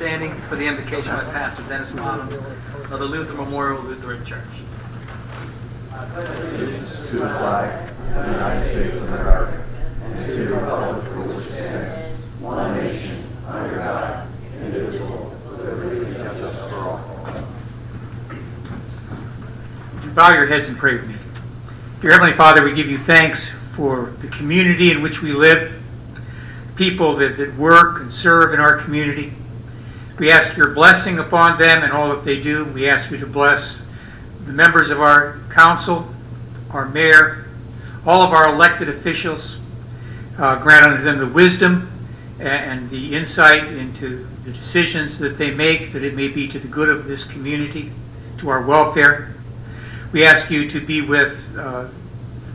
standing for the invocation by Pastor Dennis Bottoms of the Luther Memorial Lutheran Church. Allegiance to the flag of the United States of America and to the republic for which it stands, one nation, under God, indivisible, with liberty and justice for all. Would you bow your heads and pray with me? Dear Heavenly Father, we give you thanks for the community in which we live, people that work and serve in our community. We ask your blessing upon them and all that they do. We ask you to bless the members of our council, our mayor, all of our elected officials. Grant unto them the wisdom and the insight into the decisions that they make, that it may be to the good of this community, to our welfare. We ask you to be with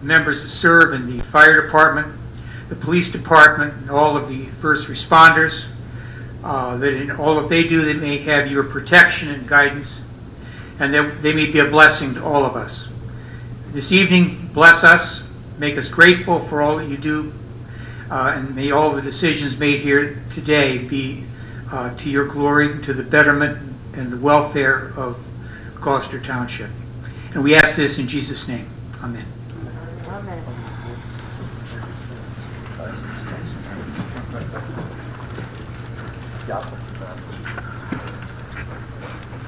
members that serve in the fire department, the police department, and all of the first responders, that in all that they do, they may have your protection and guidance, and that they may be a blessing to all of us. This evening, bless us, make us grateful for all that you do, and may all the decisions made here today be to your glory, to the betterment and the welfare of Gloucester Township. And we ask this in Jesus' name. Amen. Amen.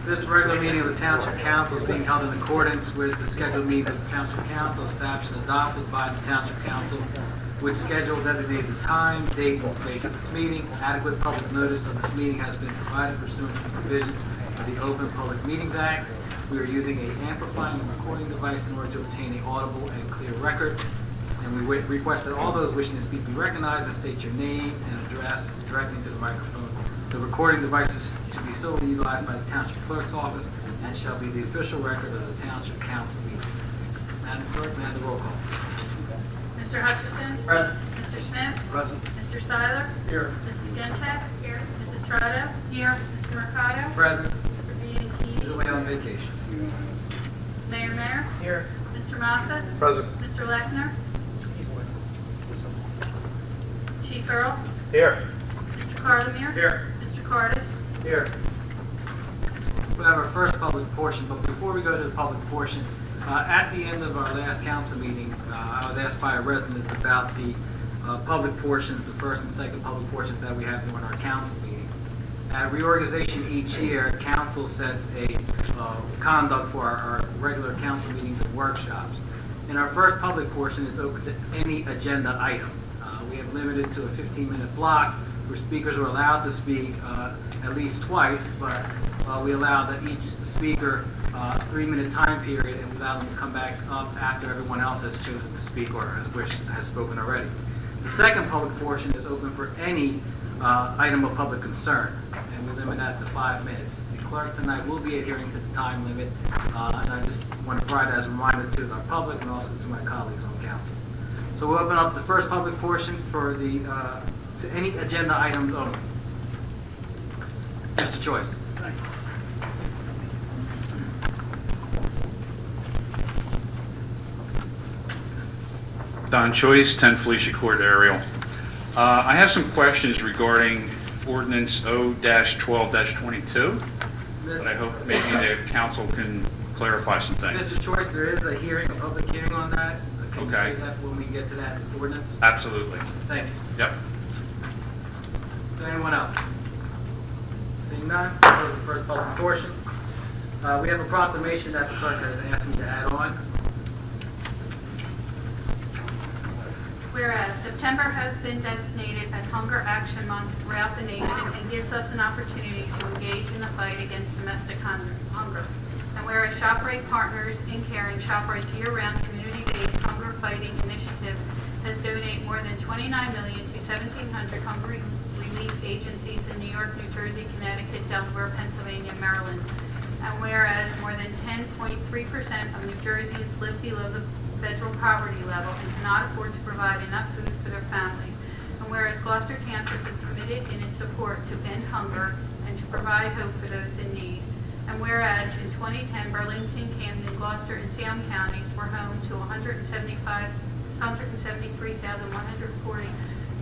This regular meeting of the Township Council is being held in accordance with the scheduled meeting of the Township Council established and adopted by the Township Council, which schedule designated the time, date, and place of this meeting. Adequate public notice of this meeting has been provided pursuant to the provisions of the Open Public Meetings Act. We are using an amplifying and recording device in order to obtain an audible and clear record. And we request that all those wishing to speak be recognized and state your name and address directly to the microphone. The recording device is to be solely utilized by the Township Clerk's Office and shall be the official record of the Township Council meeting. Madam Clerk, may I have the roll call? Mr. Hutchison? Present. Mr. Smith? Present. Mr. Seiler? Here. Mrs. Gentek? Here. Mrs. Trotta? Here. Mr. Mercado? Present. Mr. Bianchini? He's away on vacation. Mayor Mayor? Here. Mr. Moffett? Present. Mr. Lechner? Chief Earl? Here. Mr. Carlemere? Here. Mr. Cardis? Here. We have our first public portion, but before we go to the public portion, at the end of our last council meeting, I was asked by a resident about the public portions, the first and second public portions that we have during our council meeting. At reorganization each year, council sets a conduct for our regular council meetings and workshops. In our first public portion, it's open to any agenda item. We have limited to a 15-minute block where speakers are allowed to speak at least twice, but we allow that each speaker a 3-minute time period and allow them to come back up after everyone else has chosen to speak or has spoken already. The second public portion is open for any item of public concern, and we limit that to 5 minutes. The clerk tonight will be adhering to the time limit, and I just want to provide that as a reminder to our public and also to my colleagues on council. So we'll open up the first public portion for the to any agenda items only. Mr. Choice. Don Choice, 10 Felicia Court, Ariel. I have some questions regarding ordinance O-12-22, but I hope maybe the council can clarify some things. Mr. Choice, there is a hearing, a public hearing on that. Can you Okay. say that when we get to that ordinance? Absolutely. Thank you. Yep. Is there anyone else? Seeing none, close the first public portion. We have a proclamation that the clerk has asked me to add on. Whereas September has been designated as Hunger Action Month throughout the nation and gives us an opportunity to engage in the fight against domestic hunger. And whereas ShopRite Partners in Caring, ShopRite's year-round community-based hunger fighting initiative has donated more than $29 million to 1,700 hunger relief agencies in New York, New Jersey, Connecticut, Delaware, Pennsylvania, and Maryland. And whereas more than 10.3% of New Jerseyans live below the federal poverty level and cannot afford to provide enough food for their families. And whereas Gloucester Township is committed in its support to end hunger and to provide hope for those in need. And whereas in 2010, Burlington, Camden, Gloucester, and Salem counties were home to 173,140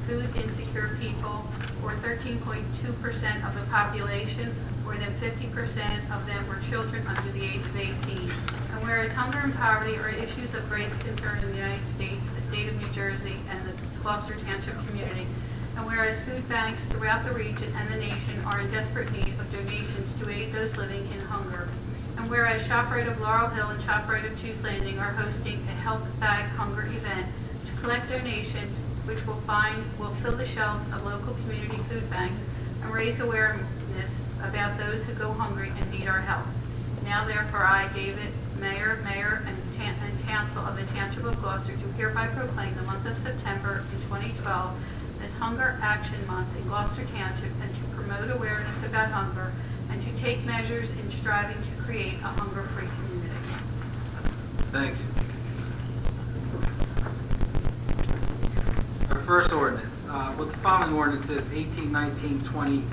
food insecure people, or 13.2% of the population. More than 50% of them were children under the age of 18. And whereas hunger and poverty are issues of great concern in the United States, the state of New Jersey, and the Gloucester Township community, and whereas food banks throughout the region and the nation are in desperate need of donations to aid those living in hunger, and whereas ShopRite of Laurel Hill and ShopRite of Chews Landing are hosting a Help Bag Hunger event to collect donations which will fill the shelves of local community food banks and raise awareness about those who go hungry and need our help. Now therefore I, David, Mayor, and Council of the Township of Gloucester, do hereby proclaim the month of September in 2012 as Hunger Action Month in Gloucester Township, and to promote awareness about hunger and to take measures in striving to create a hunger-free community. Thank you. Our first ordinance. With the following ordinances, 18, 19, 20,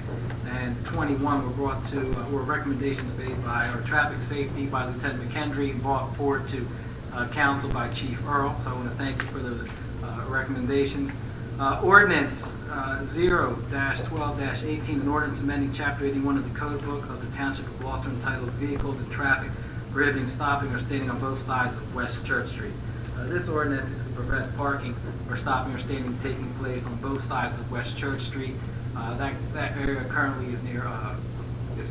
and 21 were recommendations made by our traffic safety by Lieutenant McHenry and brought forward to council by Chief Earl. So I want to thank you for those recommendations. Ordinance 0-12-18, an ordinance amending Chapter 81 of the Code Book of the Township of Gloucester entitled Vehicles and Traffic, prohibiting stopping or standing on both sides of West Church Street. This ordinance is to prevent parking or stopping or standing taking place on both sides of West Church Street. That area currently is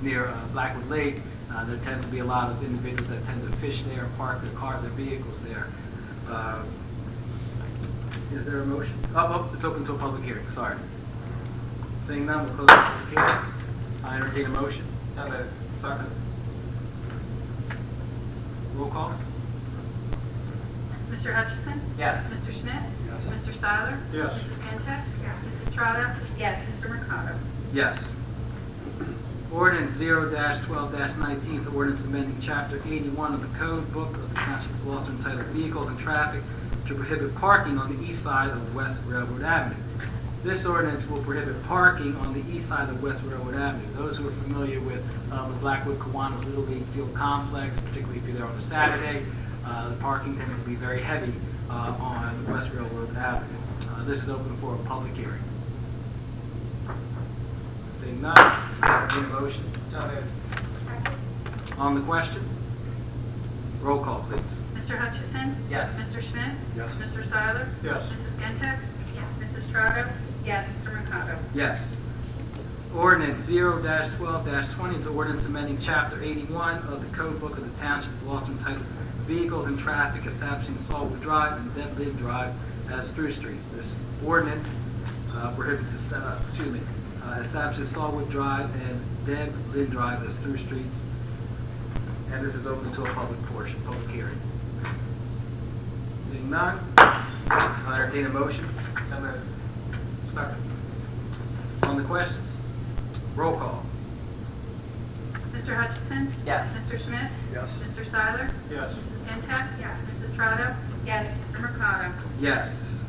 near Blackwood Lake. There tends to be a lot of individuals that tend to fish there and park their vehicles there. Is there a motion? It's open to a public hearing, sorry. Seeing none, we'll close the public hearing. I entertain a motion. Second. Roll call. Mr. Hutchison? Yes. Mr. Schmidt? Yes. Mr. Seiler? Yes. Mrs. Gintek? Yes. Mrs. Trotta? Yes. Mr. Mercado? Yes. Ordinance 0-12-19 is ordinance amending Chapter 81 of the Code Book of the Township of Gloucester entitled Vehicles and Traffic to prohibit parking on the east side of West Railroad Avenue. This ordinance will prohibit parking on the east side of West Railroad Avenue. Those who are familiar with the Blackwood Kiwanis Little League Field Complex, particularly if you're there on a Saturday, the parking tends to be very heavy on West Railroad Avenue. This is open for a public hearing. Seeing none, any motion? On the question? Roll call, please. Mr. Hutchison? Yes. Mr. Schmidt? Yes. Mr. Seiler? Yes. Mrs. Gintek? Yes. Mrs. Trotta? Yes. Mr. Mercado? Yes. Ordinance 0-12-20 is ordinance amending Chapter 81 of the Code Book of the Township of Gloucester entitled Vehicles and Traffic, establishing Sawwood Drive and Dead Lid Drive as through streets. This ordinance establishes Sawwood Drive and Dead Lid Drive as through streets, and this is open to a public hearing. Seeing none, I'll entertain a motion. On the question, roll call. Mr. Hutchison? Yes. Mr. Schmidt? Yes. Mr. Seiler? Yes. Mrs. Gintek? Yes. Mrs. Trotta? Yes. Mr. Mercado? Yes.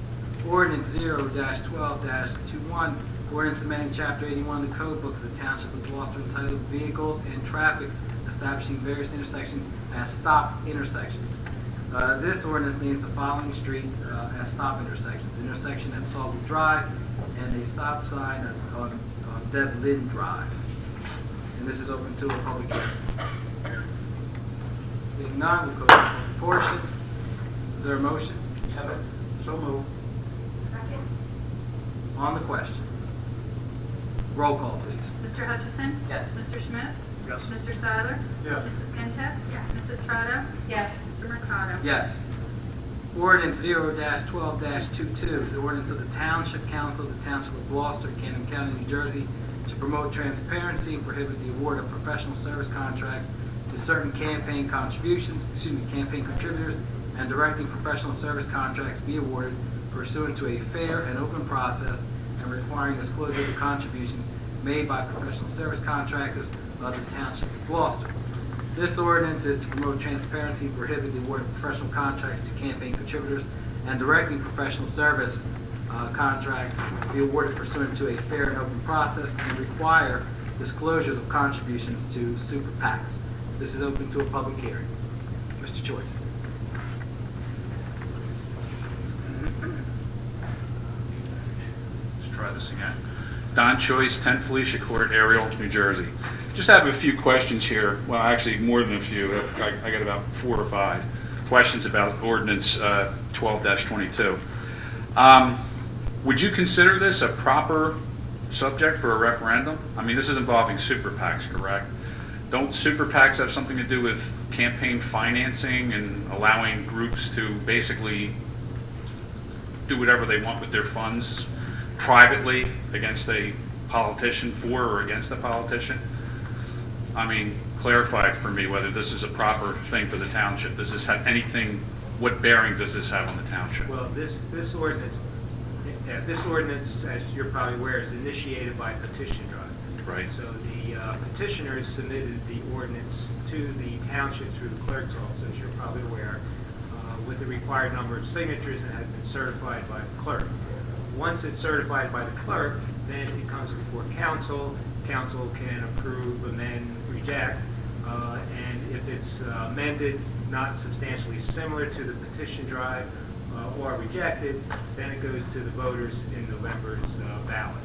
Ordinance 0-12-21, ordinance amending Chapter 81 of the Code Book of the Township of Gloucester entitled Vehicles and Traffic, establishing various intersections as stop intersections. This ordinance names the following streets as stop intersections: intersection at Sawwood Drive and a stop sign on Dead Lid Drive. And this is open to a public hearing. Seeing none, we'll go to the public portion. Is there a motion? So moved. Second. On the question. Roll call, please. Mr. Hutchison? Yes. Mr. Schmidt? Yes. Mr. Seiler? Yes. Mrs. Gintek? Yes. Mrs. Trotta? Yes. Mr. Mercado? Yes. Ordinance 0-12-22 is the ordinance of the Township Council of the Township of Gloucester, Camden County, New Jersey, to promote transparency and prohibit the award of professional service contracts to certain campaign contributors, and directing professional service contracts be awarded pursuant to a fair and open process, and requiring disclosure of the contributions made by professional service contractors of the Township of Gloucester. This ordinance is to promote transparency and prohibit the award of professional contracts to campaign contributors, and directing professional service contracts be awarded pursuant to a fair and open process, and require disclosure of contributions to super PACs. This is open to a public hearing. Mr. Choice. try this again. Don Choice, 10 Felicia Court, Ariel, New Jersey. Just have a few questions here. Well, actually, more than a few. I got about 4 or 5 questions about ordinance 12-22. Would you consider this a proper subject for a referendum? I mean, this is involving super PACs, correct? Don't super PACs have something to do with campaign financing and allowing groups to basically do whatever they want with their funds privately against a politician, for or against a politician? I mean, clarify it for me whether this is a proper thing for the township. Does this have anything, what bearing does this have on the township? Well, this ordinance, as you're probably aware, is initiated by petition drive. Right. So the petitioners submitted the ordinance to the township through the clerk's office, as you're probably aware, with the required number of signatures, and has been certified by the clerk. Once it's certified by the clerk, then it comes before council. Council can approve, amend, reject, and if it's amended, not substantially similar to the petition drive, or rejected, then it goes to the voters in November's ballot.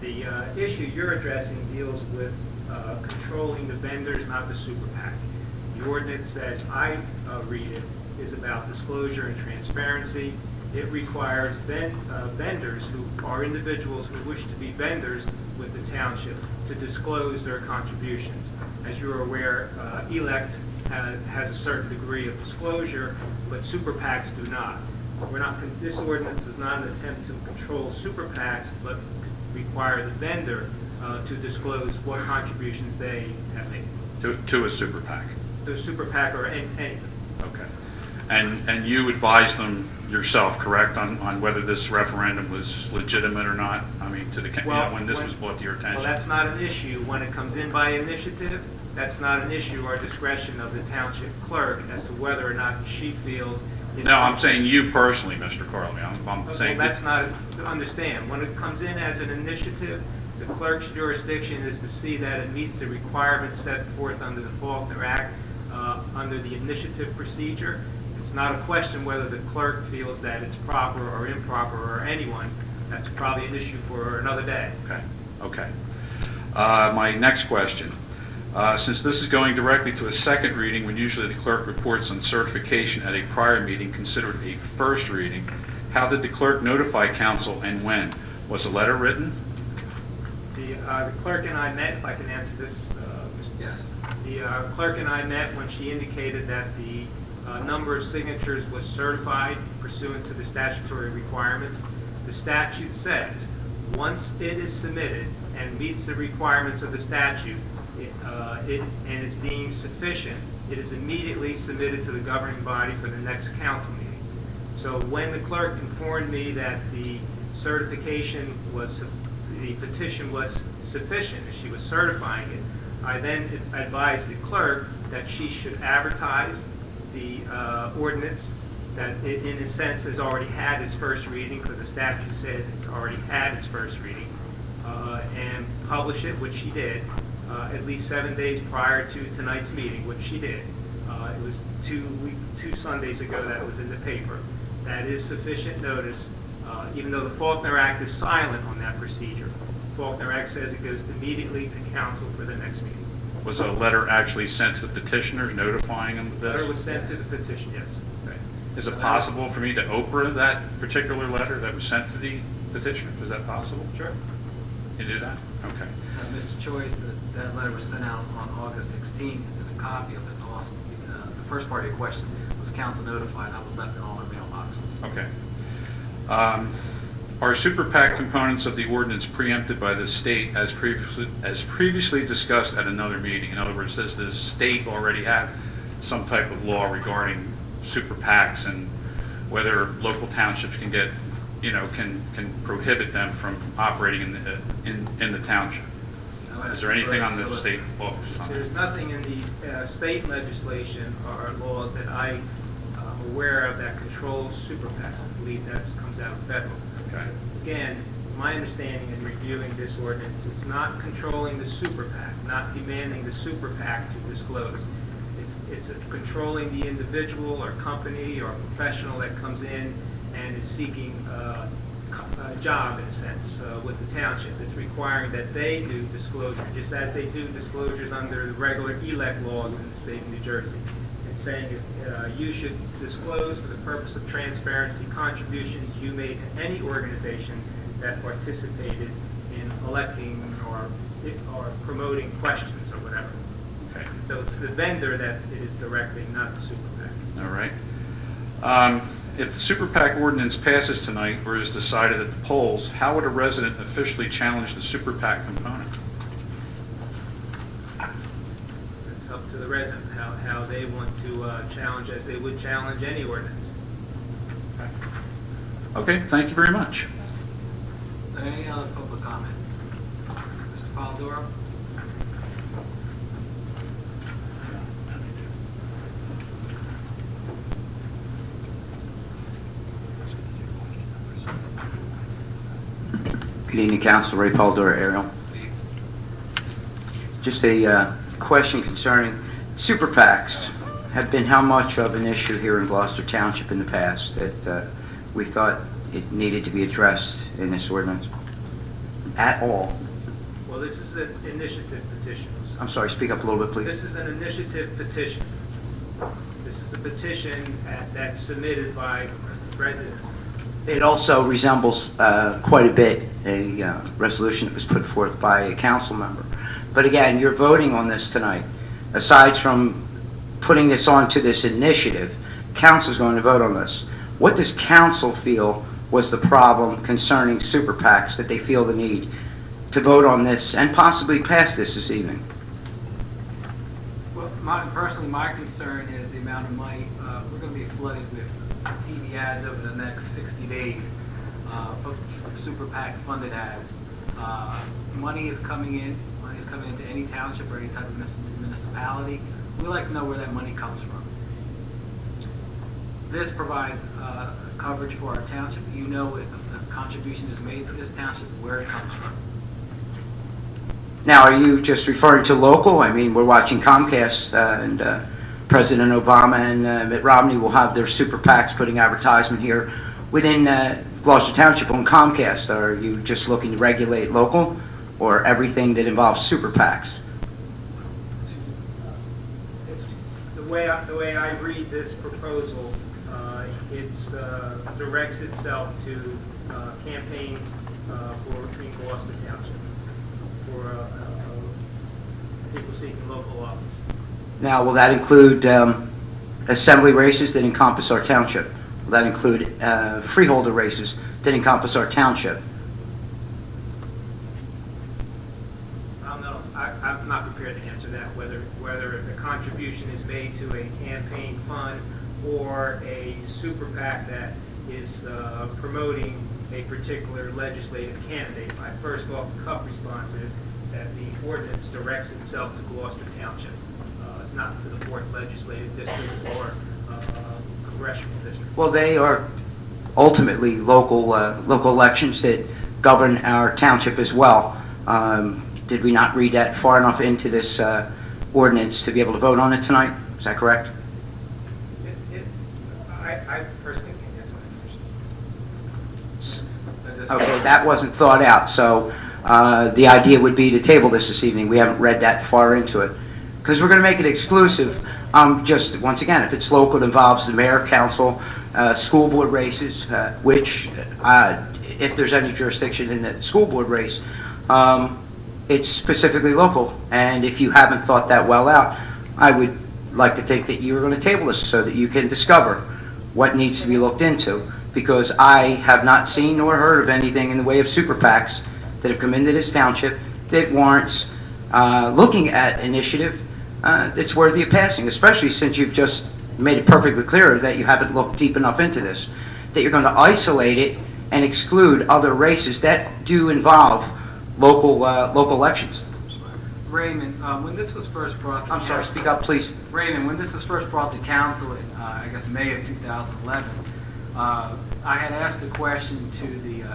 The issue you're addressing deals with controlling the vendors, not the super PAC. The ordinance, as I read it, is about disclosure and transparency. It requires vendors who are individuals who wish to be vendors with the township to disclose their contributions. As you're aware, ELECT has a certain degree of disclosure, but super PACs do not. This ordinance is not an attempt to control super PACs, but require the vendor to disclose what contributions they have made. To a super PAC? To a super PAC or anything. Okay. And you advised them yourself, correct, on whether this referendum was legitimate or not? I mean, when this was brought to your attention? Well, that's not an issue. When it comes in by initiative, that's not an issue or discretion of the township clerk as to whether or not she feels it's... No, I'm saying you personally, Mr. Carley. I'm saying... Well, that's not... Understand, when it comes in as an initiative, the clerk's jurisdiction is to see that it meets the requirements set forth under the Faulkner Act, under the initiative procedure. It's not a question whether the clerk feels that it's proper or improper or anyone. That's probably an issue for another day. Okay. My next question. Since this is going directly to a second reading, when usually the clerk reports on certification at a prior meeting considered a first reading, how did the clerk notify council and when? Was a letter written? The clerk and I met, if I can answer this, Mr. Yes. The clerk and I met when she indicated that the number of signatures was certified pursuant to the statutory requirements. The statute says, once it is submitted and meets the requirements of the statute, and is deemed sufficient, it is immediately submitted to the governing body for the next council meeting. So when the clerk informed me that the certification was, the petition was sufficient, and she was certifying it, I then advised the clerk that she should advertise the ordinance, that it, in a sense, has already had its first reading, because the statute says it's already had its first reading, and publish it, which she did, at least 7 days prior to tonight's meeting, which she did. It was two Sundays ago that it was in the paper. That is sufficient notice, even though the Faulkner Act is silent on that procedure. The Faulkner Act says it goes immediately to council for the next meeting. Was a letter actually sent to the petitioners notifying them of The this? letter was sent to the petition, yes. Okay. Is it possible for me to Oprah that particular letter that was sent to the petitioner? Is that possible? Sure. You do that? Okay. Mr. Choice, that letter was sent out on August 16th, and a copy of it also. The first part of your question, was council notified? I was left in all our mailboxes. Okay. Are super PAC components of the ordinance preempted by the state as previously discussed at another meeting? In other words, does the state already have some type of law regarding super PACs and whether local townships can get, can prohibit them from operating in the township? Is there anything on the state books? There's nothing in the state legislation or laws that I am aware of that controls super PACs. I believe that comes out of federal. Okay. Again, it's my understanding in reviewing this ordinance, it's not controlling the super PAC, not demanding the super PAC to disclose. It's controlling the individual or company or professional that comes in and is seeking job, in a sense, with the township. It's requiring that they do disclosure, just as they do disclosures under the regular ELEC laws in the state of New Jersey. It's saying you should disclose for the purpose of transparency contributions you made to any organization that participated in electing or promoting questions or whatever. Okay. So it's the vendor that it is directing, not the super PAC. All right. If the super PAC ordinance passes tonight or is decided at the polls, how would a resident officially challenge the super PAC component? It's up to the resident how they want to challenge, as they would challenge any ordinance. Okay, thank you very much. Any other public comment? Mr. Polidoro? Good evening, Council. Ray Polidoro, Ariel. Just a question concerning super PACs. Have been how much of an issue here in Gloucester Township in the past that we thought it needed to be addressed in this ordinance at all? Well, this is an initiative petition. I'm sorry, speak up a little bit, please. This is an initiative petition. This is the petition that's submitted by residents. It also resembles quite a bit a resolution that was put forth by a council member. But again, you're voting on this tonight. Aside from putting this onto this initiative, council's going to vote on this. What does council feel was the problem concerning super PACs that they feel the need to vote on this and possibly pass this evening? Well, personally, my concern is the amount of money. We're going to be flooded with TV ads over the next 60 days, super PAC funded ads. Money is coming in. Money is coming into any township or any type of municipality. We like to know where that money comes from. This provides coverage for our township. You know if a contribution is made to this township, where it comes from. Now, are you just referring to local? I mean, we're watching Comcast and President Obama and Mitt Romney will have their super PACs putting advertisement here within Gloucester Township on Comcast. Are you just looking to regulate local or everything that involves super PACs? The way I read this proposal, it directs itself to campaigns in Gloucester Township for people seeking local office. Now, will that include assembly races that encompass our township? Will that include freeholder races that encompass our township? I'm not prepared to answer that, whether a contribution is made to a campaign fund or a super PAC that is promoting a particular legislative candidate. My first off-the-cuff response is that the ordinance directs itself to Gloucester Township. It's not to the 4th Legislative District or Congressional District. Well, they are ultimately local elections that govern our township as well. Did we not read that far enough into this ordinance to be able to vote on it tonight? Is that correct? I personally can't answer that question. Okay, that wasn't thought out. So the idea would be to table this evening. We haven't read that far into it. Because we're going to make it exclusive. Just, once again, if it's local, it involves the mayor, council, school board races, which, if there's any jurisdiction in the school board race, it's specifically local. And if you haven't thought that well out, I would like to think that you're going to table this so that you can discover what needs to be looked into. Because I have not seen nor heard of anything in the way of super PACs that have come into this township that warrants looking at initiative that's worthy of passing, especially since you've just made it perfectly clear that you haven't looked deep enough into this, that you're going to isolate it and exclude other races that do involve local elections. Raymond, when this was first brought to I'm sorry, council- speak up, please. Raymond, when this was first brought to council in, I guess, May of 2011, I had asked a question to the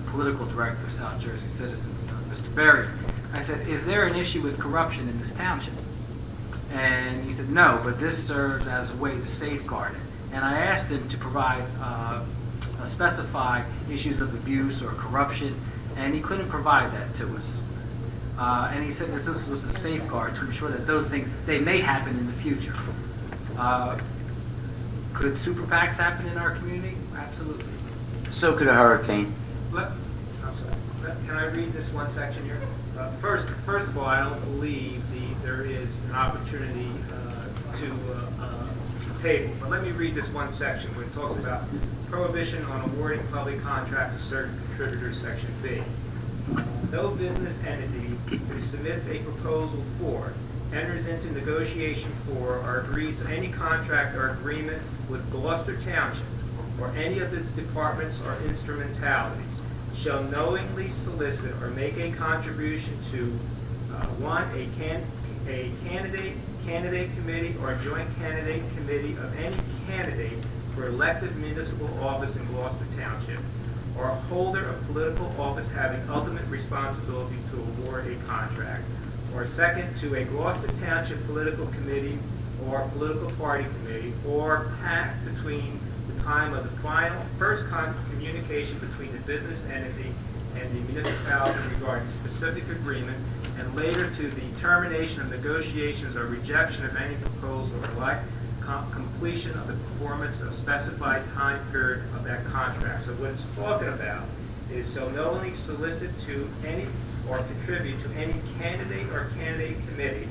political director of South Jersey Citizens, Mr. Berry. I said, is there an issue with corruption in this township? And he said, no, but this serves as a way to safeguard it. And I asked him to provide specify issues of abuse or corruption, and he couldn't provide that to us. And he said that this was a safeguard to ensure that those things, they may happen in the future. Could super PACs happen in our community? Absolutely. So could a hurricane. I'm sorry. Can I read this one section here? First of all, I don't believe there is an opportunity to table. But let me read this one section where it talks about prohibition on awarding public contracts to certain contributors, section B. No business entity who submits a proposal for, enters into negotiation for, or agrees to any contract or agreement with Gloucester Township or any of its departments or instrumentalities shall knowingly solicit or make a contribution to, one, a candidate committee or a joint candidate committee of any candidate for elected municipal office in Gloucester Township, or a holder of political office having ultimate responsibility to award a contract, or second, to a Gloucester Township political committee or political party committee, or pact between the time of the first communication between the business entity and the municipality regarding specific agreement, and later to the termination of negotiations or rejection of any proposal or like completion of the performance of specified time period of that contract. So what it's talking about is so knowingly solicit to any or contribute to any candidate or candidate committee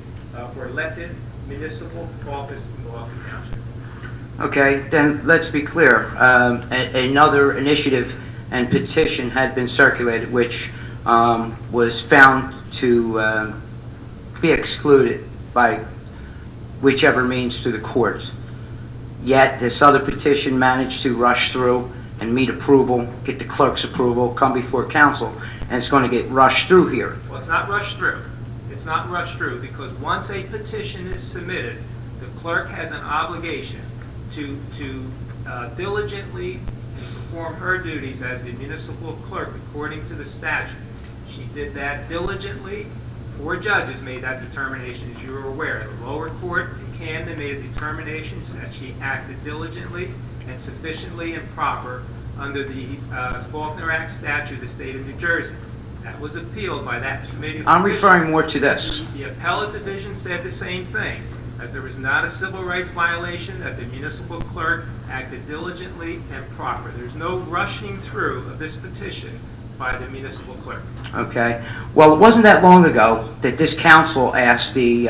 for elected municipal office in Gloucester Township. Okay, then let's be clear. Another initiative and petition had been circulated, which was found to be excluded by whichever means to the courts. Yet this other petition managed to rush through and meet approval, get the clerk's approval, come before council, and it's going to get rushed through here. Well, it's not rushed through. It's not rushed through because once a petition is submitted, the clerk has an obligation to diligently perform her duties as the municipal clerk according to the statute. She did that diligently. 4 judges made that determination, as you are aware. The lower court in Camden made a determination that she acted diligently and sufficiently and proper under the Faulkner Act statute of the state of New Jersey. That was appealed by that committee. I'm referring more to this. The appellate division said the same thing, that there was not a civil rights violation, that the municipal clerk acted diligently and proper. There's no rushing through of this petition by the municipal clerk. Okay. Well, it wasn't that long ago that this council asked the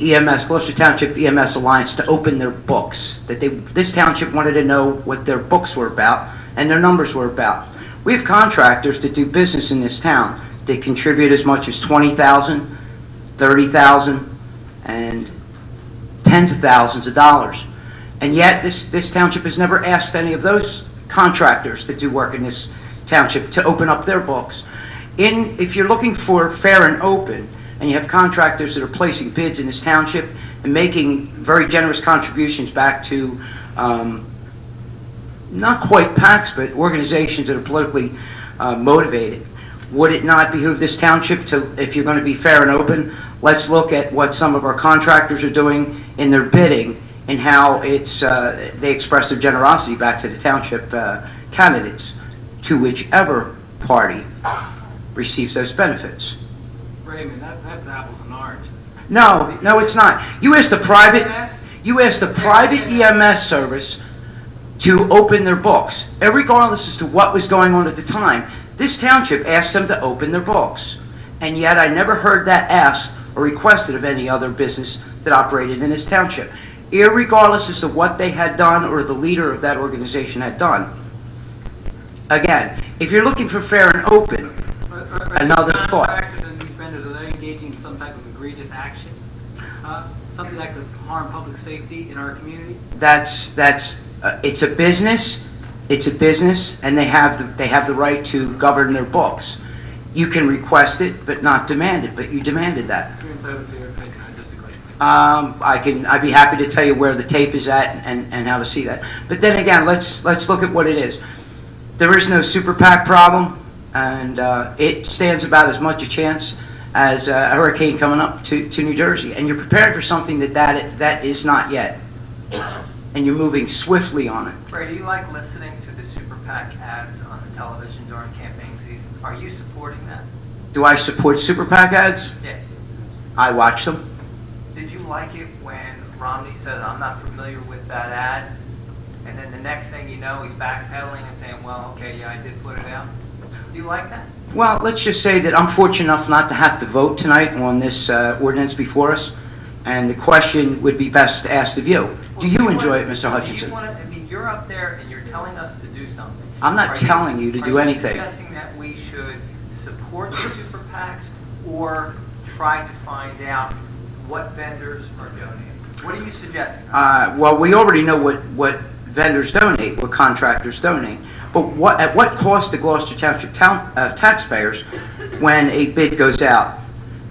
EMS, Gloucester Township EMS Alliance, to open their books. This township wanted to know what their books were about and their numbers were about. We have contractors that do business in this town. They contribute as much as $20,000, $30,000, and tens of thousands of dollars. And yet, this township has never asked any of those contractors that do work in this township to open up their books. If you're looking for fair and open, and you have contractors that are placing bids in this township and making very generous contributions back to not quite PACs, but organizations that are politically motivated, would it not behoove this township to, if you're going to be fair and open, let's look at what some of our contractors are doing in their bidding and how they express their generosity back to the township candidates, to whichever party receives those benefits. Raymond, that's apples and oranges. No, it's not. You asked the private EMS service to open their books, regardless as to what was going on at the time. This township asked them to open their books, and yet I never heard that asked or requested of any other business that operated in this township, irregardless as to what they had done or the leader of that organization had done. Again, if you're looking for fair and open, another thought. Contractors and these vendors, are they engaging in some type of egregious action? Something that could harm public safety in our community? It's a business. It's a business, and they have the right to govern their books. You can request it, but not demand it. But you demanded that. You're entitled to your opinion. I disagree. I'd be happy to tell you where the tape is at and how to see that. But then again, let's look at what it is. There is no super PAC problem, and it stands about as much a chance as a hurricane coming up to New Jersey. And you're prepared for something that is not yet. and you're moving swiftly on it. Ray, do you like listening to the Super PAC ads on the television during campaign season? Are you supporting that? Do I support Super PAC ads? Yeah. I watch them. Did you like it when Romney said, I'm not familiar with that ad? And then the next thing you know, he's backpedaling and saying, well, okay, yeah, I did put it out. Do you like that? Well, let's just say that I'm fortunate enough not to have to vote tonight on this ordinance before us, and the question would be best asked of you. Do you enjoy it, Mr. Hutchinson? I mean, you're up there and you're telling us to do something. I'm not telling you to do anything. Are you suggesting that we should support the super PACs or try to find out what vendors are donating? What are you suggesting? Well, we already know what vendors donate, what contractors donate. But at what cost to Gloucester Township taxpayers when a bid goes out?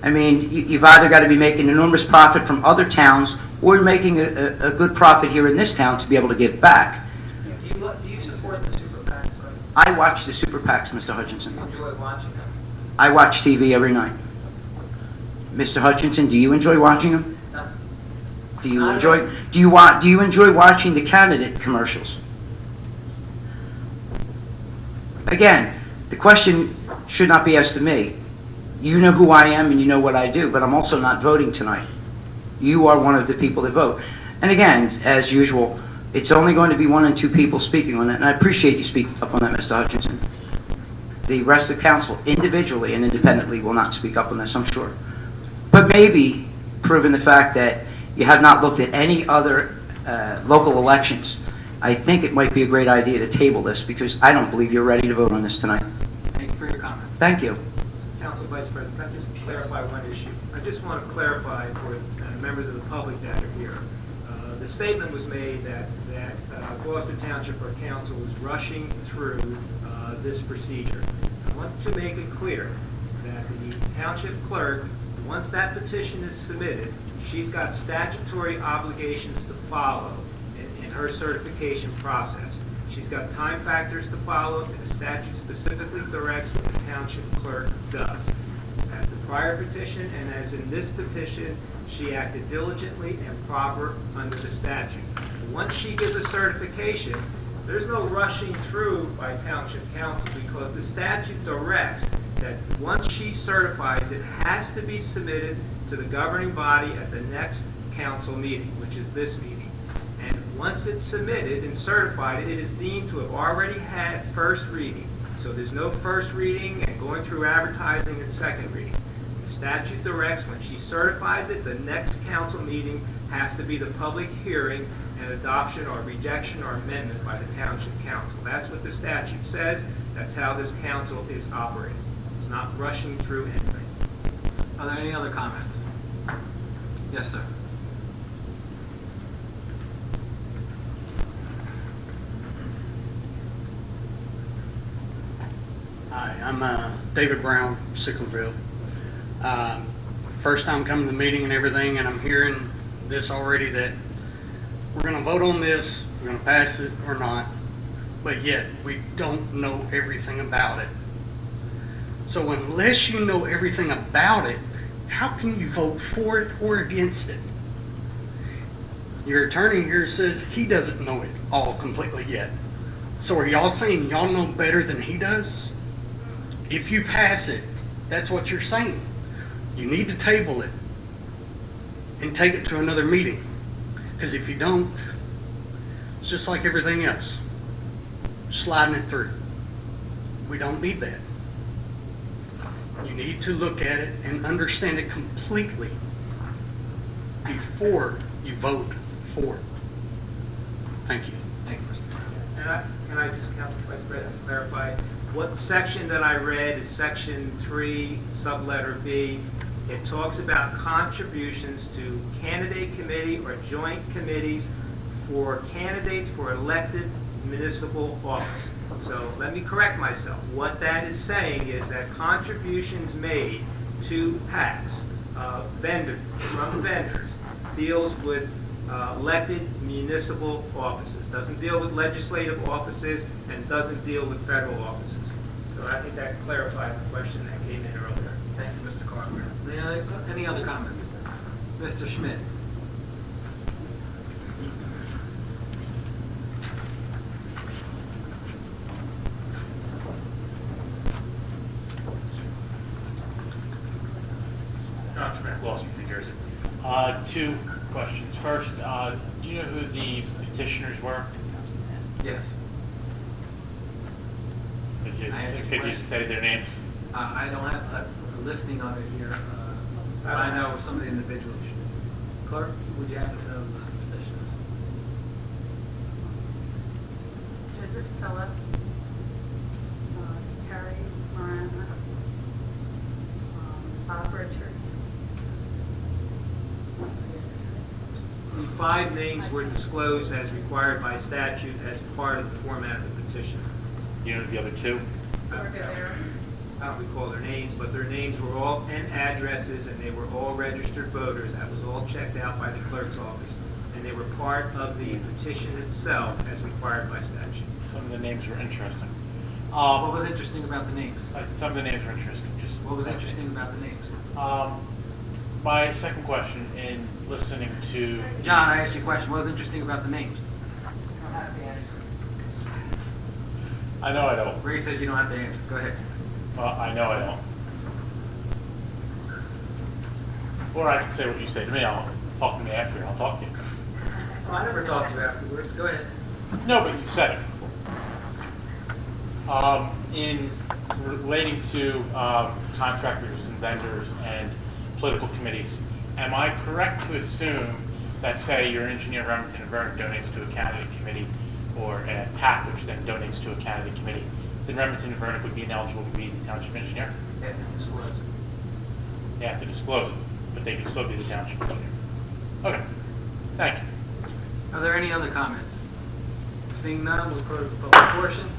I mean, you've either got to be making enormous profit from other towns, or you're making a good profit here in this town to be able to give back. Do you support the super PACs? Right? I watch the super PACs, Mr. Hutchinson. Do you enjoy watching them? I watch TV every night. Mr. Hutchinson, do you enjoy watching them? No. Do you enjoy watching the candidate commercials? Again, the question should not be asked to me. You know who I am and you know what I do, but I'm also not voting tonight. You are one of the people that vote. And again, as usual, it's only going to be 1 and 2 people speaking on it, and I appreciate you speaking up on that, Mr. Hutchinson. The rest of council, individually and independently, will not speak up on this, I'm sure. But maybe, proving the fact that you have not looked at any other local elections, I think it might be a great idea to table this, because I don't believe you're ready to vote on this tonight. Thank you for your comments. Thank you. Council Vice President, can I just clarify one issue? I just want to clarify for members of the public that are here. The statement was made that Gloucester Township or Council was rushing through this procedure. I want to make it clear that the Township Clerk, once that petition is submitted, she's got statutory obligations to follow in her certification process. She's got time factors to follow, and the statute specifically directs what the Township Clerk does. As the prior petition and as in this petition, she acted diligently and proper under the statute. Once she gives a certification, there's no rushing through by Township Council, because the statute directs that once she certifies, it has to be submitted to the governing body at the next council meeting, which is this meeting. And once it's submitted and certified, it is deemed to have already had first reading. So there's no first reading and going through advertising and second reading. The statute directs when she certifies it, the next council meeting has to be the public hearing and adoption or rejection or amendment by the Township Council. That's what the statute says. That's how this council is operating. It's not rushing through anything. Are there any other comments? Yes, sir. Hi, I'm David Brown, Sicklerville. First time coming to the meeting and everything, and I'm hearing this already, that we're going to vote on this, we're going to pass it or not, but yet we don't know everything about it. So unless you know everything about it, how can you vote for it or against it? Your attorney here says he doesn't know it all completely yet. So are y'all saying y'all know better than he does? If you pass it, that's what you're saying. You need to table it and take it to another meeting. Because if you don't, it's just like everything else. Sliding it through. We don't need that. You need to look at it and understand it completely before you vote for it. Thank you. Thank you, Mr. Brown. Can I just, Council Vice President, clarify? What section that I read is section 3, subletter B. It talks about contributions to candidate committee or joint committees for candidates for elected municipal office. So let me correct myself. What that is saying is that contributions made to PACs, from vendors, deals with elected municipal offices. Doesn't deal with legislative offices and doesn't deal with federal offices. So I think that clarified the question that came in earlier. Thank you, Mr. Carter. Any other comments? Mr. Schmidt? Gloucester, New Jersey. Two questions. First, do you know who the petitioners were? Yes. I answered your Could you question. say their names? I don't have a listing of it here, but I know some of the individuals. Clerk, would you have the list of petitioners? Joseph Phillip, Terry Moran, Bob Richards. The 5 names were disclosed as required by statute as part of the format of the petition. You know the other two? I don't recall their names, but their names were all, and addresses, and they were all registered voters. That was all checked out by the clerk's office. And they were part of the petition itself as required by statute. Some of the names were interesting. What was interesting about the names? Some of the names were interesting. Just What was interesting about the names? My second question, in listening to John, I asked you a question. What was interesting about the names? I know I don't. Ray says you don't have to answer. Go ahead. Well, I know I don't. Or I can say what you say to me. I'll talk to me after. I'll talk to you. Oh, I never talked to you afterwards. Go ahead. No, but you said it. In relating to contractors and vendors and political committees, am I correct to assume that, say, your engineer Remington and Vernon donates to a candidate committee, or a PAC, which then donates to a candidate committee, then Remington and Vernon would be ineligible to be the township engineer? They have to disclose it. They have to disclose it, but they can still be the township engineer. Okay, thank you. Are there any other comments? Seeing none, we'll close the public portion.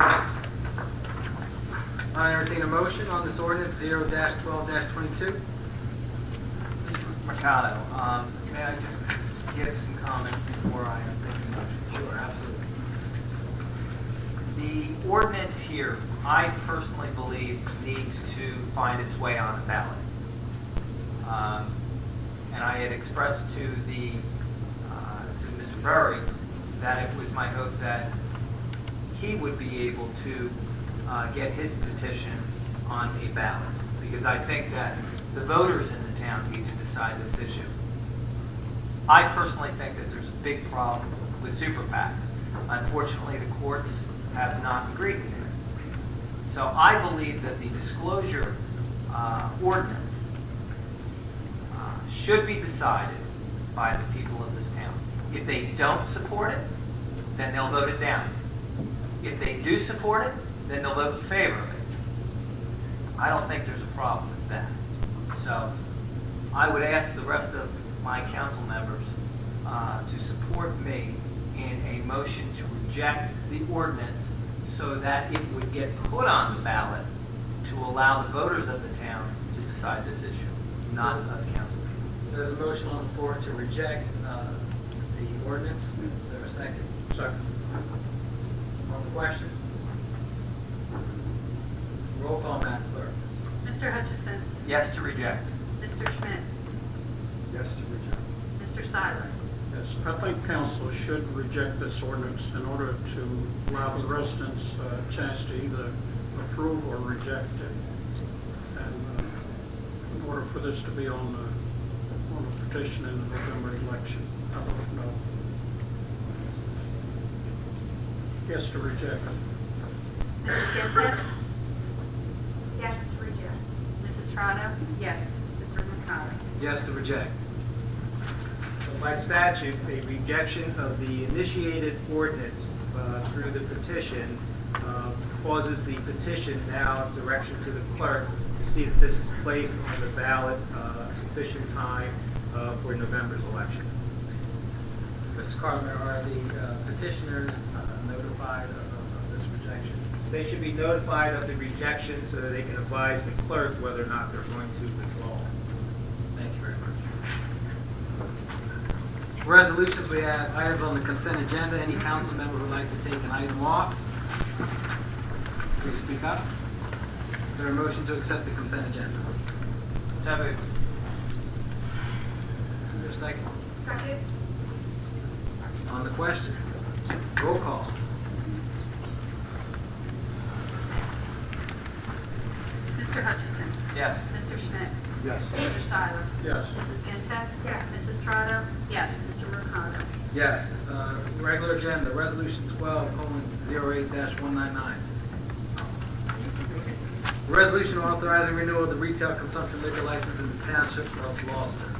I entertain a motion on this ordinance 0-12-22. Mercado, may I just give some comments before I make the motion? Sure, absolutely. The ordinance here, I personally believe, needs to find its way on the ballot. And I had expressed to Mr. Burry that it was my hope that he would be able to get his petition on a ballot, because I think that the voters in the town need to decide this issue. I personally think that there's a big problem with super PACs. Unfortunately, the courts have not agreed with it. So I believe that the disclosure ordinance should be decided by the people of this town. If they don't support it, then they'll vote it down. If they do support it, then they'll vote in favor of it. I don't think there's a problem with that. So I would ask the rest of my council members to support me in a motion to reject the ordinance so that it would get put on the ballot to allow the voters of the town to decide this issue, not us council people. There's a motion on the floor to reject the ordinance. Is there a second? Second. On the question? Roll call, Madam Clerk. Mr. Hutchison, Yes to reject. Mr. Schmidt, Yes to reject. Mr. Seiler. Yes, I think council should reject this ordinance in order to allow the residents a chance to either approve or reject it. And in order for this to be on the petition in the November election, I vote no. Yes to reject. Mrs. Gibbs? Yes to reject. Mrs. Trotta? Yes. Mr. Mercado? Yes to reject. So by statute, a rejection of the initiated ordinance through the petition causes the petition now direction to the clerk to see if this is placed on the ballot sufficient time for November's election. Mr. Carter, are the petitioners notified of this rejection? They should be notified of the rejection so that they can advise the clerk whether or not they're going to withdraw. Thank you very much. Resolutions, we have items on the consent agenda. Any council member who would like to take an item off, please speak up. Is there a motion to accept the consent agenda? So moved. Is there a second? Second. On the question, roll call. Mr. Hutchison, Yes. Mr. Schmidt, Yes. Mr. Seiler. Yes. Mrs. Stentak. Yes. Mrs. Trotta. Yes. Mr. Mercado. Yes. Regular agenda, Resolution 12:08-199. Resolution authorizing renewal of the retail consumption liquor license in the Township of Gloucester.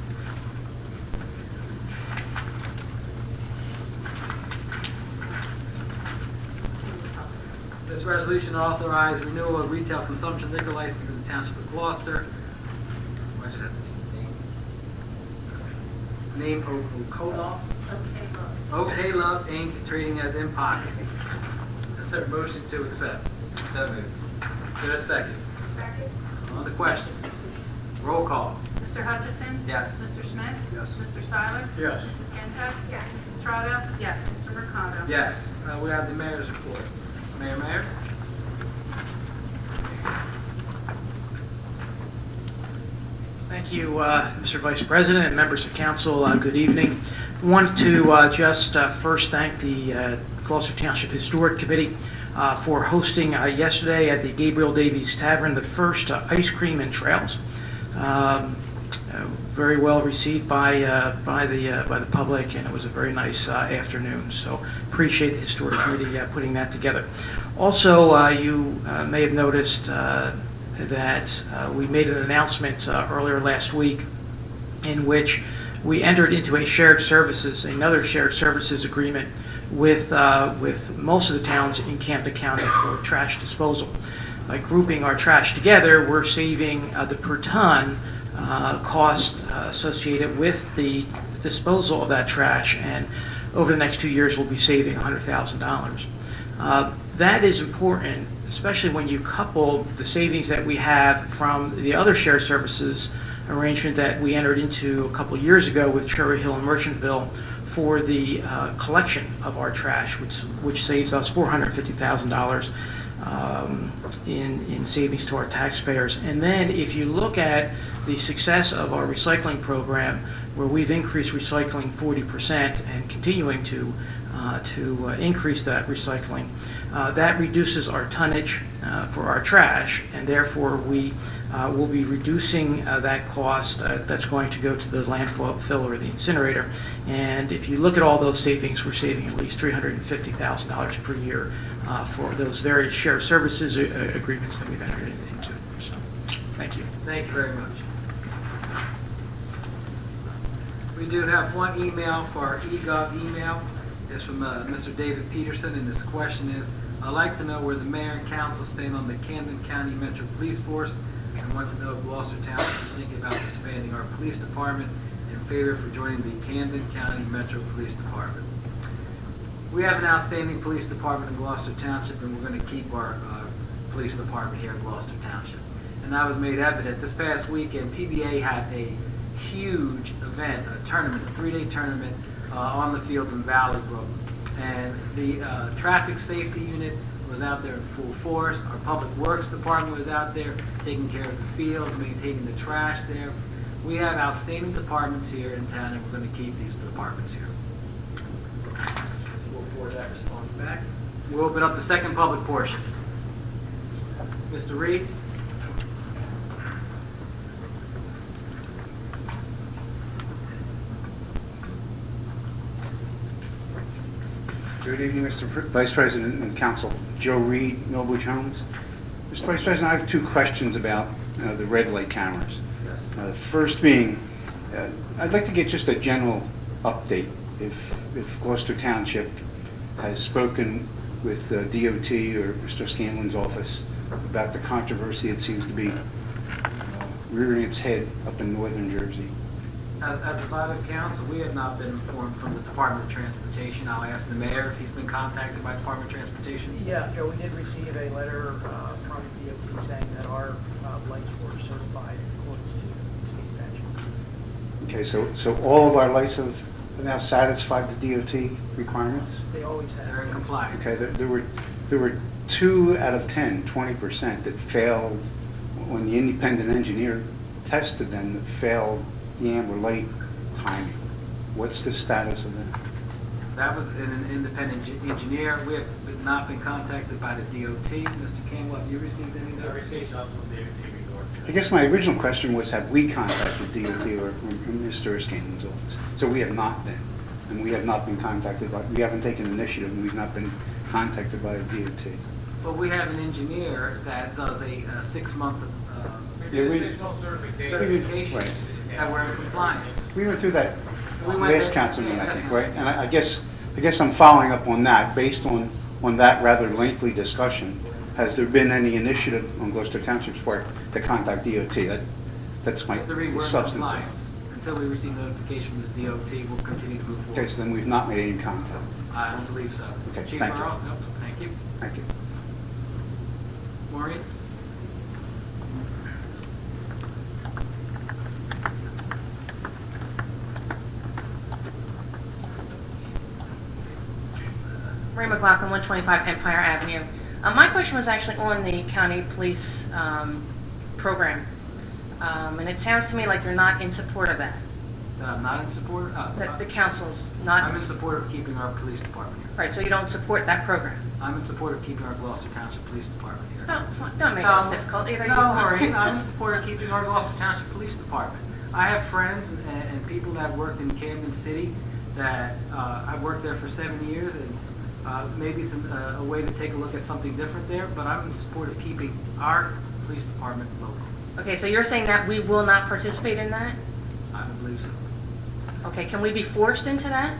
This resolution authorizes renewal of retail consumption liquor license in the Township of Gloucester. Why does it have to be name? Okolov? OK Love Inc., trading as In Pocket. Is there a motion to accept? So moved. Is there a second? Second. On the question. Roll call. Mr. Hutchison? Yes. Mr. Smith? Yes. Mr. Seiler? Yes. Mrs. Stentak? Yes. Mrs. Trotta? Yes. Mr. Mercado? Yes. We have the mayor's report. Mayor? Thank you, Mr. Vice President and members of council. Good evening. I want to just first thank the Gloucester Township Historic Committee for hosting yesterday at the Gabriel Davies Tavern the first ice cream and trails. Very well received by the public, and it was a very nice afternoon. So appreciate the Historic Committee putting that together. Also, you may have noticed that we made an announcement earlier last week in which we entered into another shared services agreement with most of the towns in Camden County for trash disposal. By grouping our trash together, we're saving the per ton cost associated with the disposal of that trash, and over the next 2 years we'll be saving $100,000. That is important, especially when you couple the savings that we have from the other shared services arrangement that we entered into a couple of years ago with Cherry Hill and Merchantville for the collection of our trash, which saves us $450,000 in savings to our taxpayers. And then if you look at the success of our recycling program, where we've increased recycling 40% and continuing to increase that recycling, that reduces our tonnage for our trash, and therefore we will be reducing that cost that's going to go to the landfill or the incinerator. And if you look at all those savings, we're saving at least $350,000 per year for those various shared services agreements that we've entered into. So, thank you. Thank you very much. We do have one email for our eGov email. It's from Mr. David Peterson, and his question is, I'd like to know where the mayor and council stand on the Camden County Metro Police Force, and want to know if Gloucester Township is thinking about expanding our police department in favor for joining the Camden County Metro Police Department. We have an outstanding police department in Gloucester Township, and we're going to keep our police department here in Gloucester Township. And that was made evident this past weekend. TVA had a huge event, a tournament, a 3-day tournament on the fields in Valley Brook. And the traffic safety unit was out there in full force. Our public works department was out there taking care of the fields, maintaining the trash there. We have outstanding departments here in town, and we're going to keep these departments here. So we'll forward that response back. We'll open up the second public portion. Mr. Reed? Good evening, Mr. Vice President and Council. Joe Reed, Millbridge Homes. Mr. Vice President, I have 2 questions about the red light cameras. Yes. The first being, I'd like to get just a general update if Gloucester Township has spoken with DOT or Mr. Scanlon's office about the controversy that seems to be rearing its head up in northern Jersey. As a body of council, we have not been informed from the Department of Transportation. I'll ask the mayor if he's been contacted by Department of Transportation. Yeah, Joe, we did receive a letter from DOT saying that our lights were certified in accordance to state statute. Okay, so all of our lights have now satisfied the DOT requirements? They always have. They're in compliance. Okay, there were 2 out of 10, 20% that failed when the independent engineer tested them, that failed the amber light timing. What's the status of that? That was an independent engineer. We have not been contacted by the DOT. Mr. Campbell, have you received any notification? I guess my original question was, have we contacted DOT or Mr. Scanlon's office? So we have not been, and we have not been contacted by, we haven't taken initiative, and we've not been contacted by the DOT. Well, we have an engineer that does a 6-month Yeah, certification right. that we're in compliance. We went through that We went last there- council meeting, I yes, think, ma'am. right? And I guess I'm following up on that, based on that rather lengthy discussion. Has there been any initiative on Gloucester Township's part to contact DOT? That's my The reason we're in substance. of it. compliance. Until we receive notification from the DOT, we'll continue to move forward. Okay, so then we've not made any contact. I don't believe so. Okay, Chief thank you. Burrow? Nope, thank you. Thank you. Maureen? Ray McLaughlin, 125 Empire Avenue. My question was actually on the county police program. And it sounds to me like you're not in support of that. That I'm not in support? That the council's not. I'm in support of keeping our police department here. Right, so you don't support that program? I'm in support of keeping our Gloucester Township Police Department here. Don't make this difficult, either you. No, Maureen, I'm in support of keeping our Gloucester Township Police Department. I have friends and people that have worked in Camden City that I've worked there for 7 years, and maybe it's a way to take a look at something different there, but I'm in support of keeping our police department local. Okay, so you're saying that we will not participate in that? I don't believe so. Okay, can we be forced into that?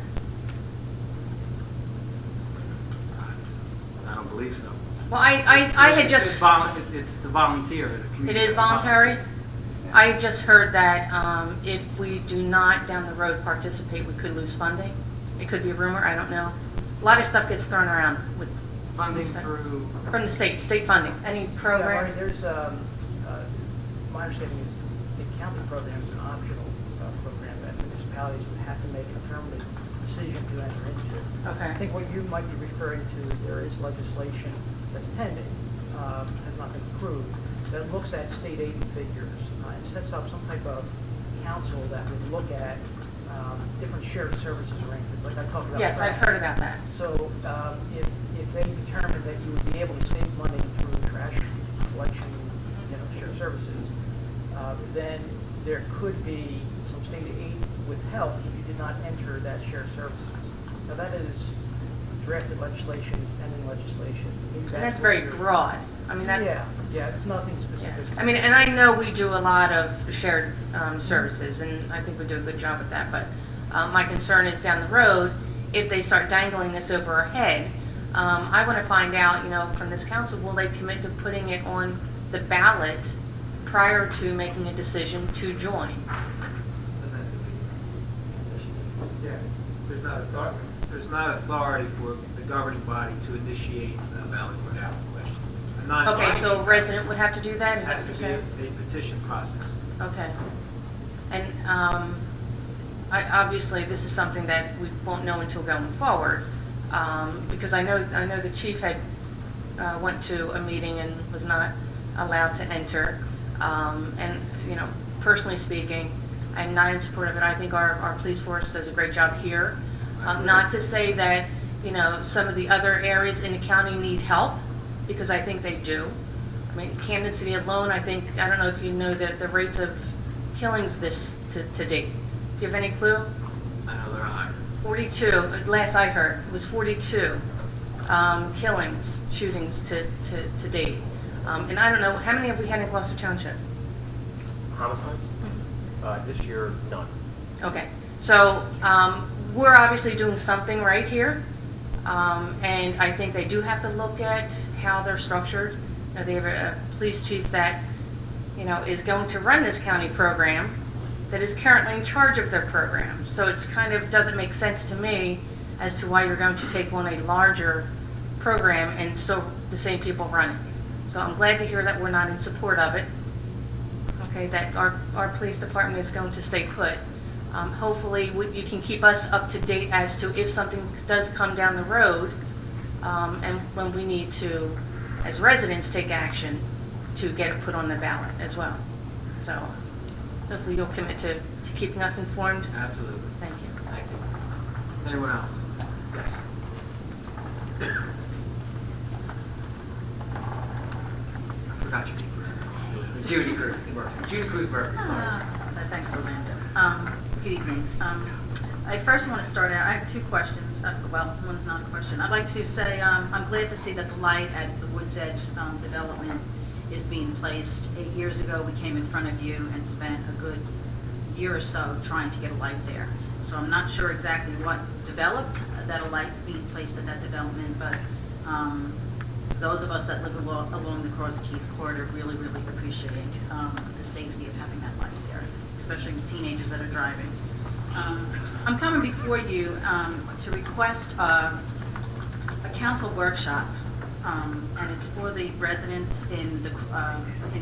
I don't believe so. Well, I had just. It's to volunteer. The It community is to voluntary? volunteer. I just heard that if we do not down the road participate, we could lose funding. It could be a rumor, I don't know. A lot of stuff gets thrown around with. Funding through. From the state funding, any Yeah, program? Marty, there's, my understanding is the county program is an optional program that municipalities would have to make an affirmative decision to enter into. I Okay, think what you might be referring to is there is legislation that's pending, has not been approved, that looks at state aid figures and sets up some type of council that would look at different shared services arrangements, like I talked about. yes, I've heard about that. So if they determine that you would be able to save money through trash collection, shared services, then there could be some state aid withheld if you did not enter that shared services. Now that is drafted legislation, it's pending legislation. Maybe And that's what very you're- broad. I mean, that. Yeah, it's nothing Yeah. specific. I mean, and I know we do a lot of shared services, and I think we do a good job with that, but my concern is down the road, if they start dangling this over our head, I want to find out, from this council, will they commit to putting it on the ballot prior to making a decision to join? Yeah, there's not authority for the governing body to initiate a ballot without question. Okay, so a resident would have to do that, is that Has what to you're be saying? a petition process. Okay. And obviously, this is something that we won't know until going forward, because I know the chief had went to a meeting and was not allowed to enter. And, personally speaking, I'm not in support of it. I think our police force does a great job here. Not to say that, some of the other areas in the county need help, because I think they do. I mean, Camden City alone, I don't know if you know the rates of killings to date. Do you have any clue? I know they're high. 42, last I heard, it was 42 killings, shootings to date. And I don't know, how many have we had in Gloucester Township? Homicides? This year, none. Okay, so we're obviously doing something right here. And I think they do have to look at how they're structured. They have a police chief that, is going to run this county program, that is currently in charge of their program. So it's kind of doesn't make sense to me as to why you're going to take on a larger program and still the same people run it. So I'm glad to hear that we're not in support of it. Okay, that our police department is going to stay put. Hopefully you can keep us up to date as to if something does come down the road, and when we need to, as residents, take action to get it put on the ballot as well. So hopefully you'll commit to keeping us informed. Absolutely. Thank you. Thank you. Anyone else? Yes. I forgot your name. Judy Cruz Murphy. Judy Cruz Murphy, sorry. Thanks, Orlando. Good evening. I first want to start out, I have two questions. Well, one's not a question. I'd like to say I'm glad to see that the light at the Woods Edge development is being placed. 8 years ago, we came in front of you and spent a good year or so trying to get a light there. So I'm not sure exactly what developed that a light's being placed at that development, but those of us that live along the Cross Keys corridor really, really appreciate the safety of having that light there, especially the teenagers that are driving. I'm coming before you to request a council workshop, and it's for the residents in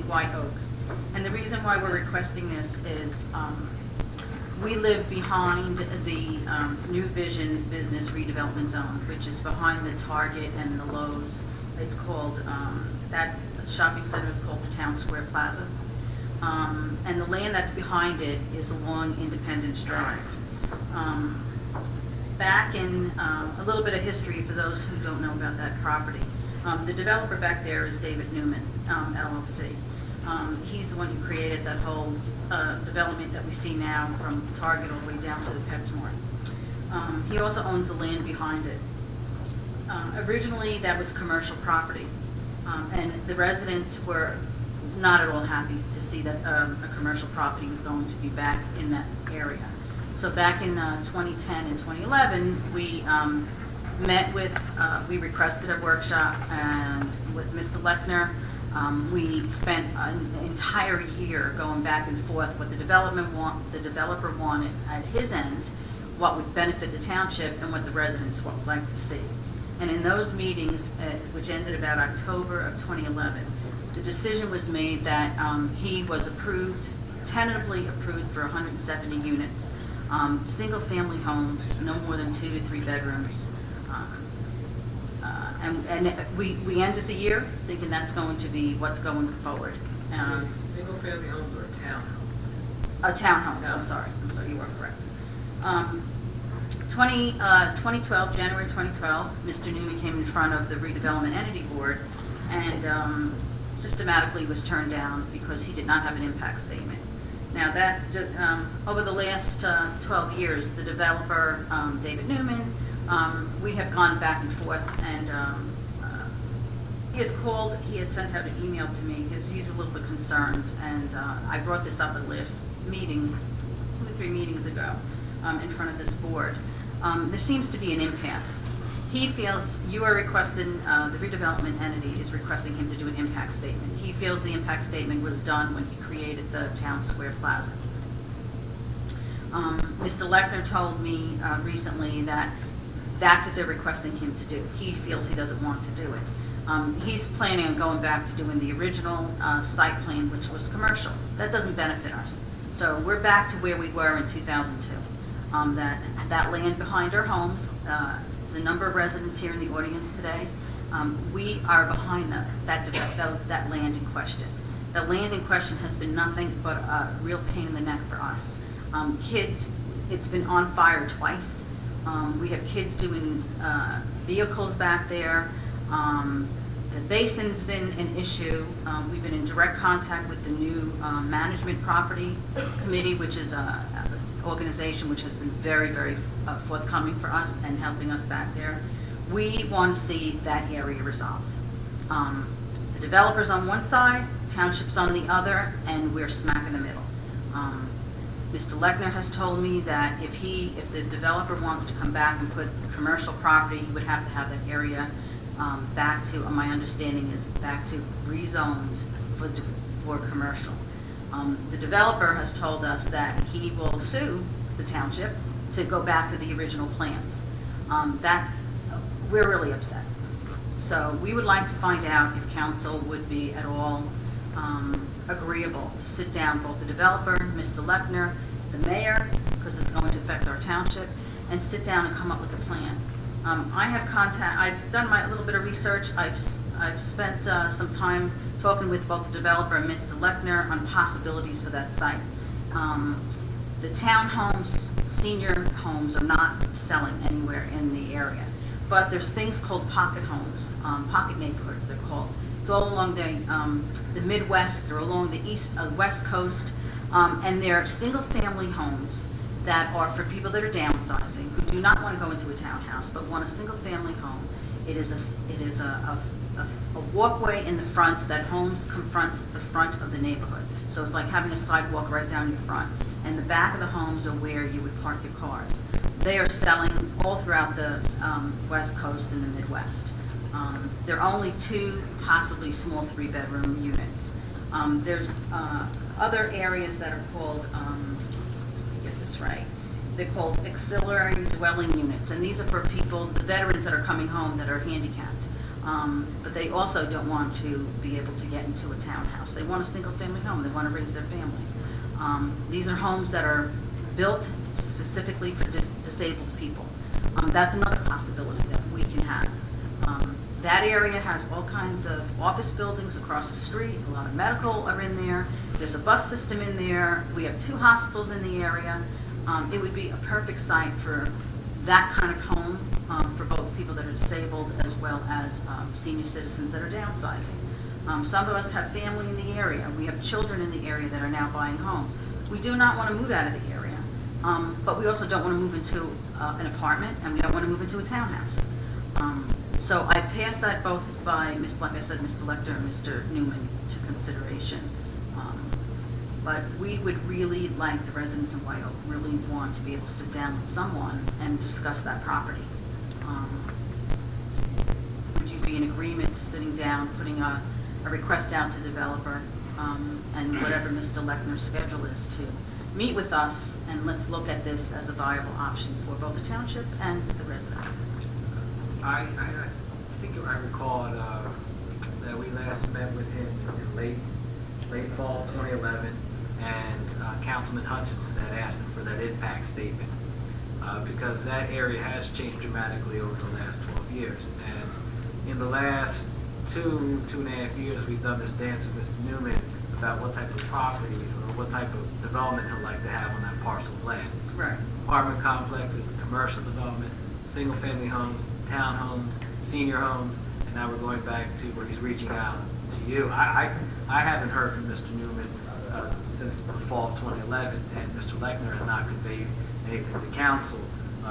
White Oak. And the reason why we're requesting this is we live behind the New Vision Business Redevelopment Zone, which is behind the Target and the Lowe's. It's called, that shopping center is called the Town Square Plaza. And the land that's behind it is along Independence Drive. Back in a little bit of history for those who don't know about that property, the developer back there is David Newman, LLC. He's the one who created that whole development that we see now from Target all the way down to the PetSmart. He also owns the land behind it. Originally, that was commercial property, and the residents were not at all happy to see that a commercial property was going to be back in that area. So back in 2010 and 2011, we met with, we requested a workshop, and with Mr. Lechner, we spent an entire year going back and forth what the developer wanted at his end, what would benefit the township, and what the residents would like to see. And in those meetings, which ended about October of 2011, the decision was made that he was approved, tentatively approved for 170 units, single-family homes, no more than 2 to 3 bedrooms. And we ended the year thinking that's going to be what's going forward. Single-family homes or townhomes? Townhomes, I'm sorry, you are correct. 2012, January 2012, Mr. Newman came in front of the Redevelopment Entity Board and systematically was turned down because he did not have an impact statement. Now that, over the last 12 years, the developer, David Newman, we have gone back and forth, and he has called, he has sent out an email to me because he's a little bit concerned, and I brought this up at the last meeting, 2 or 3 meetings ago, in front of this board. There seems to be an impasse. He feels you are requesting, the redevelopment entity is requesting him to do an impact statement. He feels the impact statement was done when he created the Town Square Plaza. Mr. Lechner told me recently that that's what they're requesting him to do. He feels he doesn't want to do it. He's planning on going back to doing the original site plan, which was commercial. That doesn't benefit us. So we're back to where we were in 2002. That land behind our homes, there's a number of residents here in the audience today. We are behind that land in question. The land in question has been nothing but a real pain in the neck for us. Kids, it's been on fire twice. We have kids doing vehicles back there. The basin's been an issue. We've been in direct contact with the new management property committee, which is an organization which has been very, very forthcoming for us and helping us back there. We want to see that area resolved. The developer's on one side, township's on the other, and we're smack in the middle. Mr. Lechner has told me that if the developer wants to come back and put commercial property, he would have to have that area back to, my understanding is back to rezoned for commercial. The developer has told us that he will sue the township to go back to the original plans. We're really upset. So we would like to find out if council would be at all agreeable to sit down, both the developer, Mr. Lechner, the mayor, because it's going to affect our township, and sit down and come up with a plan. I've done a little bit of research. I've spent some time talking with both the developer and Mr. Lechner on possibilities for that site. The townhomes, senior homes are not selling anywhere in the area. But there's things called pocket homes, pocket neighborhoods they're called. It's all along the Midwest, they're along the West Coast, and they're single-family homes that are for people that are downsizing, who do not want to go into a townhouse, but want a single-family home. It is a walkway in the front that homes confront the front of the neighborhood. So it's like having a sidewalk right down your front. And the back of the homes are where you would park your cars. They are selling all throughout the West Coast and the Midwest. There are only 2 possibly small 3-bedroom units. There's other areas that are called, let me get this right, they're called auxiliary dwelling units. And these are for people, the veterans that are coming home that are handicapped. But they also don't want to be able to get into a townhouse. They want a single-family home. They want to raise their families. These are homes that are built specifically for disabled people. That's another possibility that we can have. That area has all kinds of office buildings across the street. A lot of medical are in there. There's a bus system in there. We have 2 hospitals in the area. It would be a perfect site for that kind of home for both people that are disabled as well as senior citizens that are downsizing. Some of us have family in the area. We have children in the area that are now buying homes. We do not want to move out of the area, but we also don't want to move into an apartment, and we don't want to move into a townhouse. So I passed that both by, like I said, Mr. Lecter and Mr. Newman to consideration. But we would really like the residents of White Oak really want to be able to sit down with someone and discuss that property. Would you be in agreement to sitting down, putting a request out to the developer, and whatever Mr. Lechner's schedule is to meet with us, and let's look at this as a viable option for both the township and the residents? I think I recall that we last met with him in late fall 2011, and Councilman Hutchinson had asked him for that impact statement because that area has changed dramatically over the last 12 years. And in the last 2.5 years, we've done this dance with Mr. Newman about what type of properties or what type of development he'd like to have on that parcel of land. Right. Apartment complexes, commercial development, single-family homes, townhomes, senior homes, and now we're going back to where he's reaching out to you. I haven't heard from Mr. Newman since the fall of 2011, and Mr. Lechner has not conveyed anything to council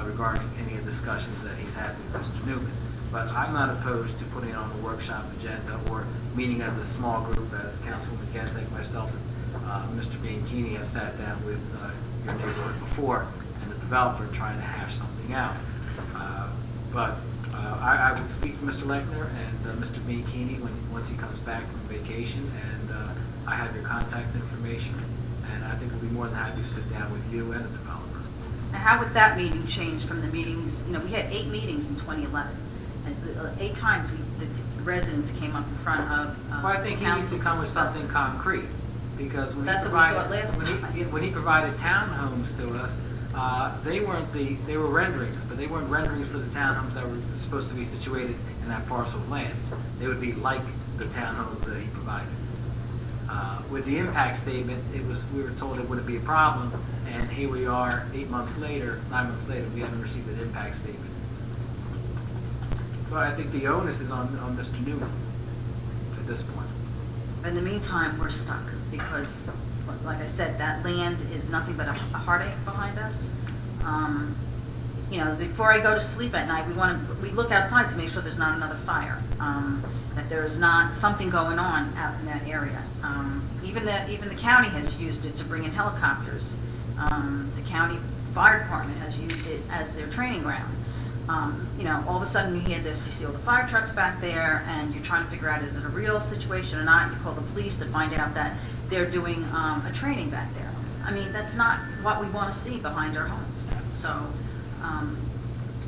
regarding any of the discussions that he's had with Mr. Newman. But I'm not opposed to putting it on the workshop agenda or meeting as a small group, as Councilwoman Gentek, myself, and Mr. Bianchini have sat down with your neighborhood before, and the developer trying to hash something out. But I would speak to Mr. Lechner and Mr. Bianchini once he comes back from vacation, and I have your contact information, and I think we'll be more than happy to sit down with you and the developer. Now, how would that meeting change from the meetings? You know, we had 8 meetings in 2011. 8 times the residents came up in front of Well, I think he needs to come with something concrete, because when That's he what we thought provided, last when he provided townhomes to us, they were renderings, but they weren't renderings for the townhomes that were supposed to be situated in that parcel of land. They would be like the townhomes that he provided. With the impact statement, we were told it wouldn't be a problem, and here we are 9 months later, we haven't received an impact statement. So I think the onus is on Mr. Newman at this point. In the meantime, we're stuck because, like I said, that land is nothing but a heartache behind us. You know, before I go to sleep at night, we look outside to make sure there's not another fire, that there's not something going on out in that area. Even the county has used it to bring in helicopters. The county fire department has used it as their training ground. You know, all of a sudden you hear this, you see all the fire trucks back there, and you're trying to figure out, is it a real situation or not? You call the police to find out that they're doing a training back there. I mean, that's not what we want to see behind our homes. So,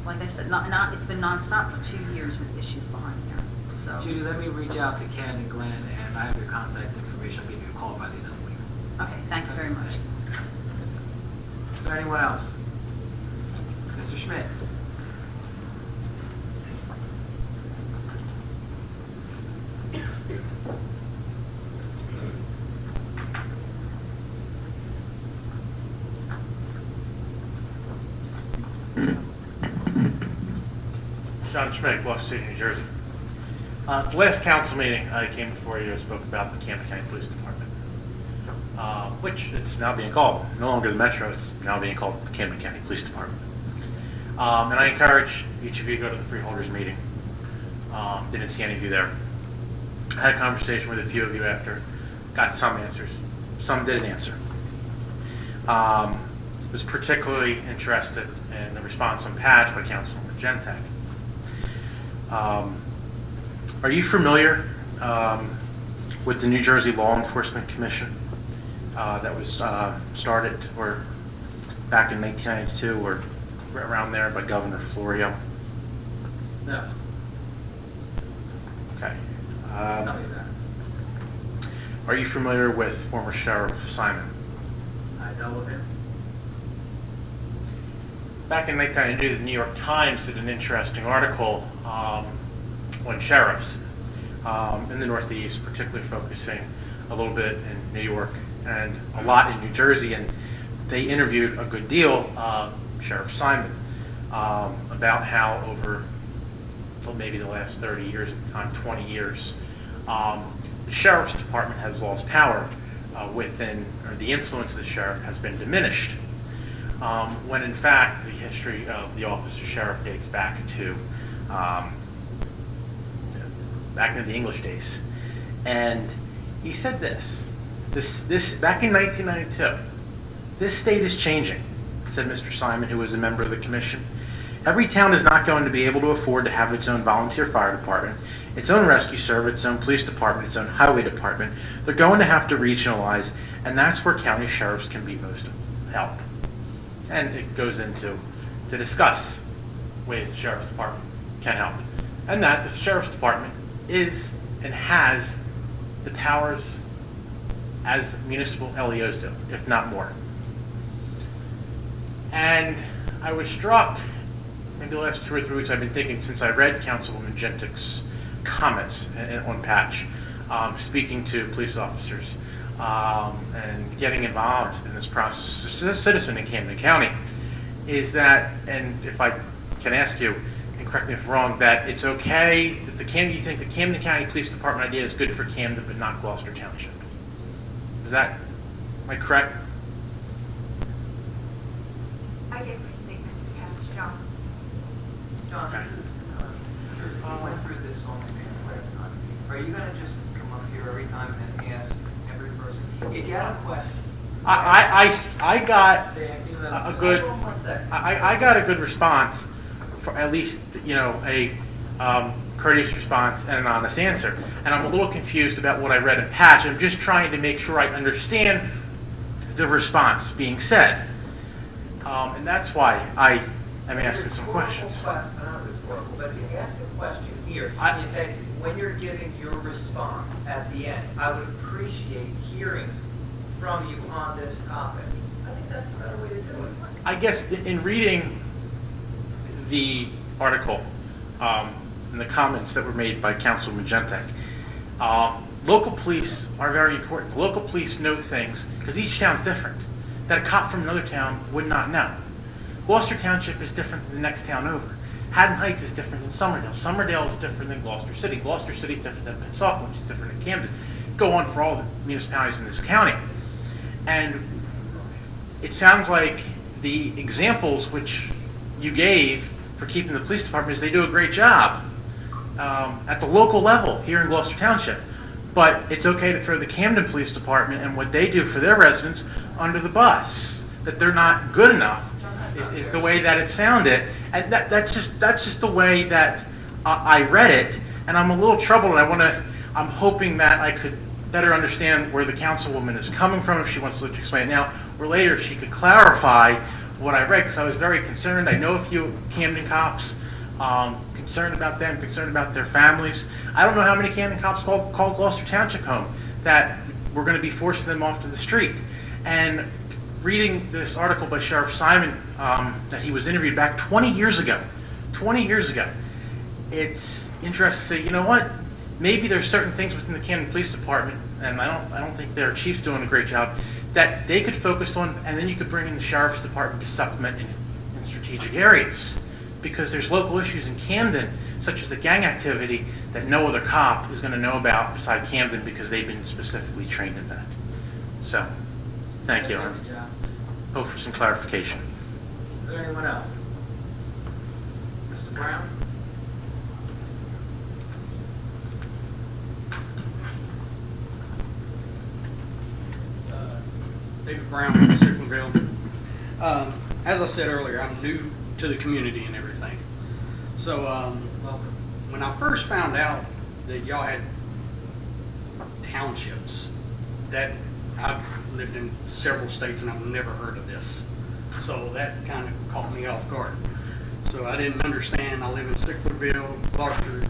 like I said, it's been nonstop for 2 years with issues behind there. So, Judy, let me reach out to Ken and Glenn, and I have your contact information. I'll give you a call by the end of the week. okay, thank you very much. Is there anyone else? Mr. Schmidt? John Schmidt, Gloucester City, New Jersey. At the last council meeting, I came before you and spoke about the Camden County Police Department, which it's now being called. No longer the Metro, it's now being called the Camden County Police Department. And I encourage each of you to go to the freeholders meeting. Didn't see any of you there. I had a conversation with a few of you after, got some answers. Some didn't answer. Was particularly interested in the response on Patch by Councilwoman Gentek. Are you familiar with the New Jersey Law Enforcement Commission that was started or back in 1992 or around there by Governor Florio? No. Okay. Tell me that. Are you familiar with former Sheriff Simon? I know of him. Back in 1992, the New York Times did an interesting article on sheriffs in the Northeast, particularly focusing a little bit in New York and a lot in New Jersey, and they interviewed a good deal Sheriff Simon about how over maybe the last 30 years at the time, 20 years, the Sheriff's Department has lost power within, or the influence of the sheriff has been diminished. When in fact the history of the office of sheriff dates back to back in the English days. And he said this back in 1992, this state is changing, said Mr. Simon, who was a member of the commission. Every town is not going to be able to afford to have its own volunteer fire department, its own rescue service, its own police department, its own highway department. They're going to have to regionalize, and that's where county sheriffs can be most help. And it goes into to discuss ways the Sheriff's Department can help. And that the Sheriff's Department is and has the powers as municipal LEOs do, if not more. And I was struck, maybe the last 2 or 3 weeks I've been thinking since I read Councilwoman Gentek's comments on Patch, speaking to police officers, and getting involved in this process as a citizen in Camden County, is that, and if I can ask you, and correct me if I'm wrong, that it's okay that you think the Camden County Police Department idea is good for Camden but not Gloucester Township. Is that, am I correct? I gave my statement to Patch, John. John, this is, I went through this on the minutes last time. Are you going to just come up here every time and then ask every person? If you have a question. I got a good, Hold on 1 second. I got a good response, for at least, a courteous response and an honest answer. And I'm a little confused about what I read in Patch. I'm just trying to make sure I understand the response being said. And that's why I am asking some questions. Not rhetorical, but if you ask a question here, you say, when you're giving your response at the end, I would appreciate hearing from you on this topic. I think that's the better way to do it. I guess in reading the article and the comments that were made by Councilwoman Gentek, local police are very important. Local police know things because each town's different that a cop from another town would not know. Gloucester Township is different than the next town over. Haddon Heights is different than Somerdale. Somerdale is different than Gloucester City. Gloucester City is different than Pensacola, which is different than Camden. Go on for all the municipalities in this county. And it sounds like the examples which you gave for keeping the police department is they do a great job at the local level here in Gloucester Township. But it's okay to throw the Camden Police Department and what they do for their residents under the bus. That they're not good enough is the way that it sounded. And that's just the way that I read it. And I'm a little troubled, and I'm hoping that I could better understand where the councilwoman is coming from if she wants to explain it now, or later if she could clarify what I read, because I was very concerned. I know a few Camden cops, concerned about them, concerned about their families. I don't know how many Camden cops called Gloucester Township home that we're going to be forcing them off to the street. And reading this article by Sheriff Simon that he was interviewed back 20 years ago, it's interesting to say, you know what, maybe there's certain things within the Camden Police Department, and I don't think their chief's doing a great job, that they could focus on, and then you could bring in the Sheriff's Department to supplement in strategic areas. Because there's local issues in Camden such as a gang activity that no other cop is going to know about beside Camden because they've been specifically trained in that. So, thank you. Thank you, John. Hope for some clarification. Is there anyone else? Mr. Brown? David Brown from Sickleville. As I said earlier, I'm new to the community and everything. So Welcome. when I first found out that y'all had townships, that I've lived in several states and I've never heard of this. So that kind of caught me off guard. So I didn't understand. I live in Sickleville, Gloucester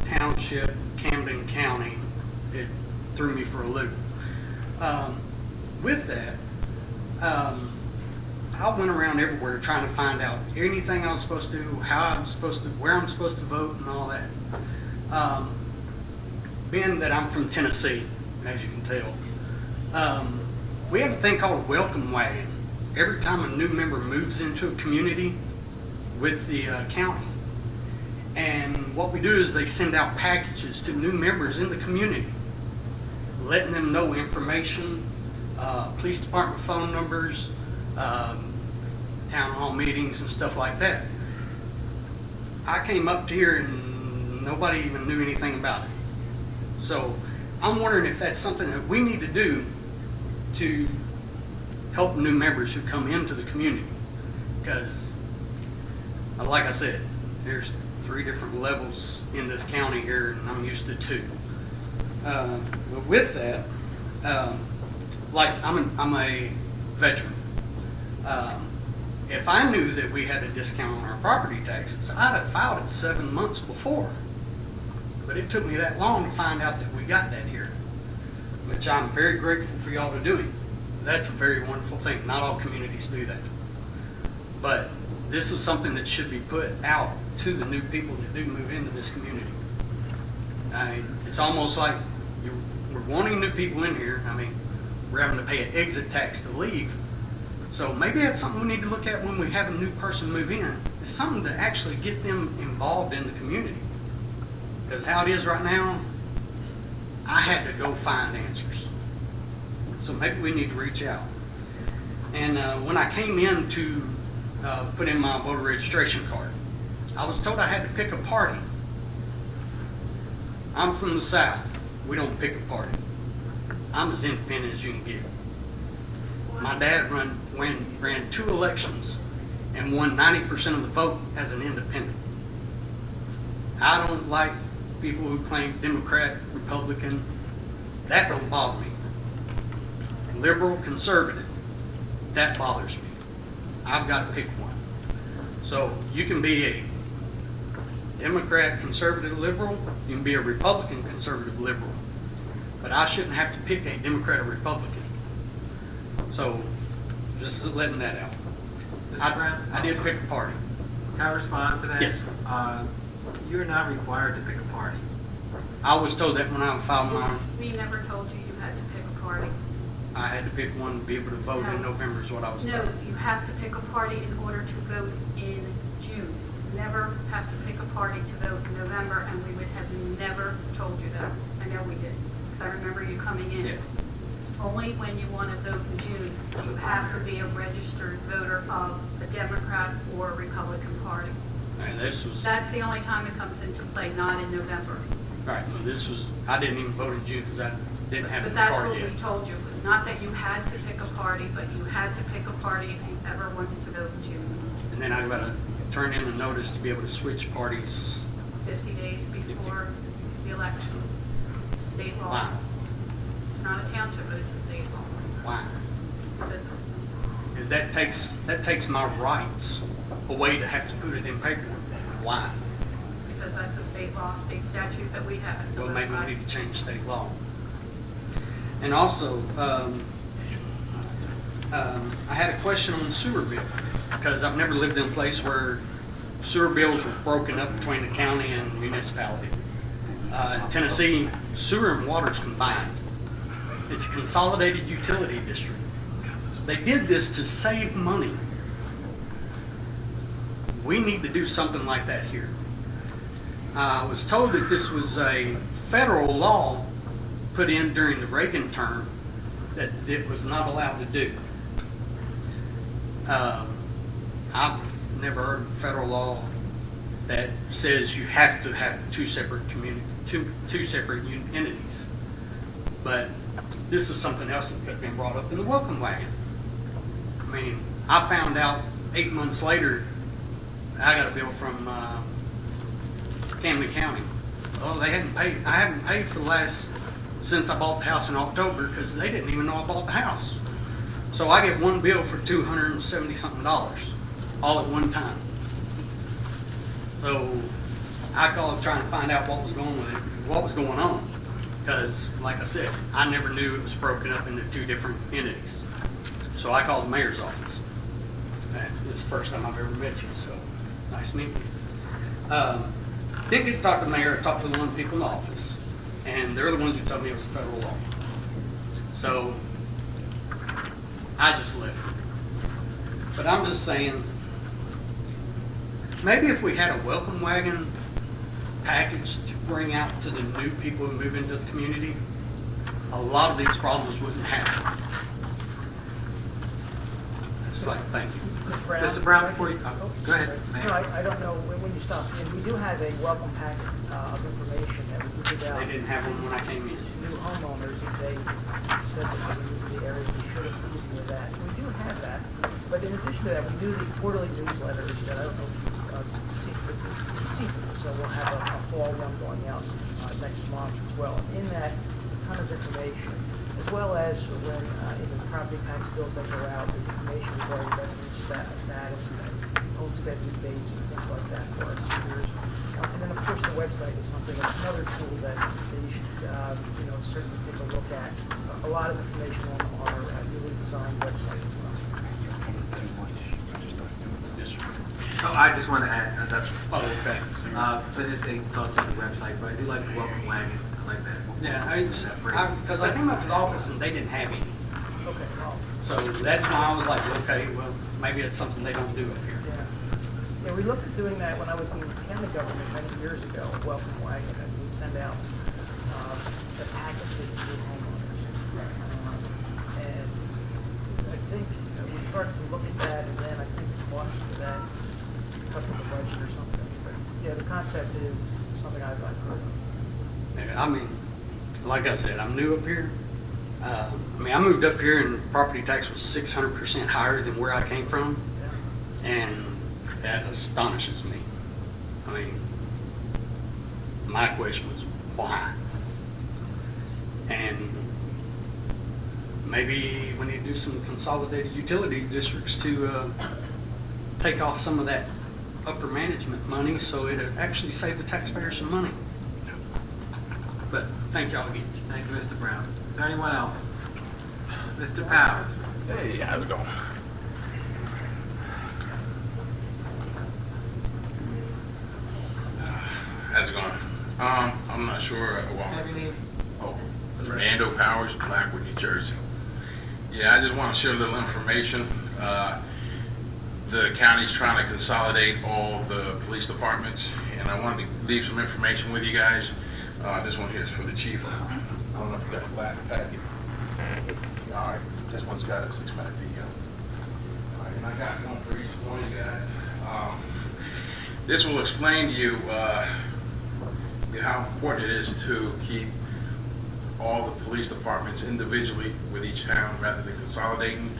Township, Camden County. It threw me for a loop. With that, I went around everywhere trying to find out anything I was supposed to do, how I'm supposed to, where I'm supposed to vote, and all that. Being that I'm from Tennessee, as you can tell, we have a thing called a welcome wagon. Every time a new member moves into a community with the county, and what we do is they send out packages to new members in the community, letting them know information, police department phone numbers, town hall meetings and stuff like that. I came up here and nobody even knew anything about it. So I'm wondering if that's something that we need to do to help new members who come into the community. Because, like I said, there's 3 different levels in this county here, and I'm used to 2. But with that, like I'm a veteran. If I knew that we had a discount on our property taxes, I'd have filed it 7 months before. But it took me that long to find out that we got that here, which I'm very grateful for y'all to doing. That's a very wonderful thing. Not all communities do that. But this is something that should be put out to the new people that do move into this community. I mean, it's almost like we're wanting new people in here. I mean, we're having to pay an exit tax to leave. So maybe that's something we need to look at when we have a new person move in. It's something to actually get them involved in the community. Because how it is right now, I had to go find answers. So maybe we need to reach out. And when I came in to put in my voter registration card, I was told I had to pick a party. I'm from the South. We don't pick a party. I'm as independent as you can get. My dad ran 2 elections and won 90% of the vote as an independent. I don't like people who claim Democrat, Republican. That don't bother me. Liberal, conservative, that bothers me. I've got to pick one. So you can be a Democrat, conservative, liberal. You can be a Republican, conservative, liberal. But I shouldn't have to pick a Democrat or Republican. So, just letting that out. Mr. Brown? I did pick a party. Can I respond to that? Yes. You're not required to pick a party. I was told that when I filed mine. We never told you you had to pick a party. I had to pick one to be able to vote in November is what I was told. No, you have to pick a party in order to vote in June. Never have to pick a party to vote in November, and we would have never told you that. I know we did, because I remember you coming in. Yeah. Only when you want to vote in June, you have to be a registered voter of a Democrat or a Republican Party. And this was, That's the only time it comes into play, not in November. right, well, this was, I didn't even vote in June because I didn't have But the that's card what yet. we told you. Not that you had to pick a party, but you had to pick a party if you ever wanted to vote in June. And then I got to turn in a notice to be able to switch parties. 50 days before the election. State law. Wow. It's not a township, but it's a state law. Why? Because That takes my rights away to have to put it in paperwork. Why? that's a state law, state statute that we have to Well, live maybe by. we need to change state law. And also, I had a question on the sewer bill, because I've never lived in a place where sewer bills were broken up between the county and municipality. In Tennessee, sewer and water is combined. It's a consolidated utility district. They did this to save money. We need to do something like that here. I was told that this was a federal law put in during the Reagan term that it was not allowed to do. I've never heard of federal law that says you have to have two separate entities. But this is something else that could have been brought up in the welcome wagon. I mean, I found out 8 months later, I got a bill from Camden County. Oh, they hadn't paid. I haven't paid for the last, since I bought the house in October, because they didn't even know I bought the house. So I get one bill for $270-something, all at one time. So I called trying to find out what was going on. Because, like I said, I never knew it was broken up into two different entities. So I called the mayor's office. And this is the first time I've ever met you, so nice meeting you. Didn't get to talk to the mayor, I talked to one of the people in the office. And they're the ones who told me it was a federal law. So I just left it. But I'm just saying, maybe if we had a welcome wagon package to bring out to the new people who move into the community, a lot of these problems wouldn't happen. Just like, thank you. Mr. Brown, before you, go ahead. No, I don't know when you stop. And we do have a welcome packet of information that we give out. They didn't have one when I came in. To new homeowners, if they said that they moved to the areas, we should have included with that. So we do have that. But in addition to that, we do the quarterly newsletters that I don't know if you see, so we'll have a fall one going out next month as well. And in that, a ton of information, as well as when in the property tax bills that go out, there's information regarding residence status and homestead new dates and things like that for our seniors. And then, of course, the website is something, another tool that you should, certainly take a look at. A lot of information on our newly designed website as well. Oh, I just want to add, that's, okay. but if they talk about the website, but I do like the welcome wagon, I like that. Yeah, because I came up to the office and they didn't have any. Okay, well. So that's why I was like, okay, well, maybe it's something they don't do up here. Yeah, we looked at doing that when I was in county government many years ago, welcome wagon, and we'd send out the packets to the new homeowners. And I think we started to look at that, and then I think the cost for that cut to the budget or something. But yeah, the concept is something I've heard of. Yeah, I mean, like I said, I'm new up here. I moved up here and property tax was 600% higher than where I came from. And that astonishes me. I mean, my question was, why? And maybe we need to do some consolidated utility districts to take off some of that upper management money so it actually save the taxpayers some money. But thank y'all again. Thank you, Mr. Brown. Is there anyone else? Mr. Powers. Hey, how's it going? How's it going? I'm not sure. Fernando Powers, Blackwood, New Jersey. Yeah, I just want to share a little information. The county's trying to consolidate all the police departments, and I wanted to leave some information with you guys. This one here is for the chief. I don't know if you got a black packet. All right, this one's got a 6-minute video. All right, and I got one for each one of you guys. This will explain to you how important it is to keep all the police departments individually with each town rather than consolidating.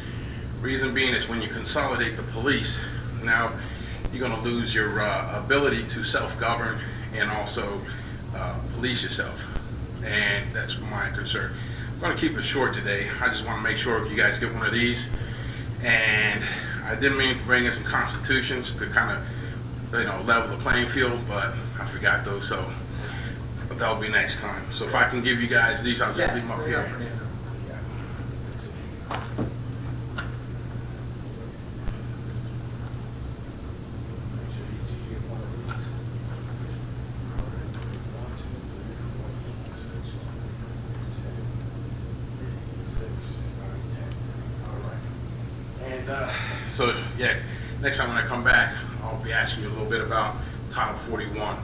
Reason being is when you consolidate the police, now you're going to lose your ability to self-govern and also police yourself, and that's my concern. I'm going to keep it short today. I just want to make sure you guys get one of these, and I didn't mean to bring in some constitutions to kind of level the playing field, but I forgot those, so that'll be next time. So if I can give you guys these, I'll just leave them up here. So yeah, next time when I come back, I'll be asking you a little bit about Title 41.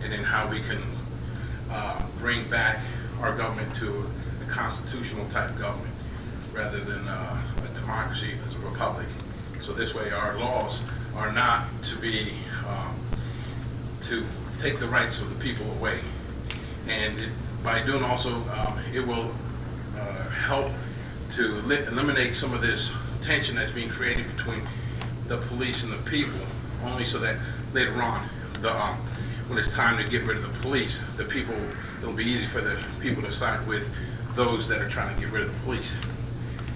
and then how we can bring back our government to a constitutional type government rather than a democracy as a republic. So this way our laws are not to be, to take the rights of the people away. And by doing also, it will help to eliminate some of this tension that's being created between the police and the people, only so that later on, when it's time to get rid of the police, it'll be easy for the people to side with those that are trying to get rid of the police.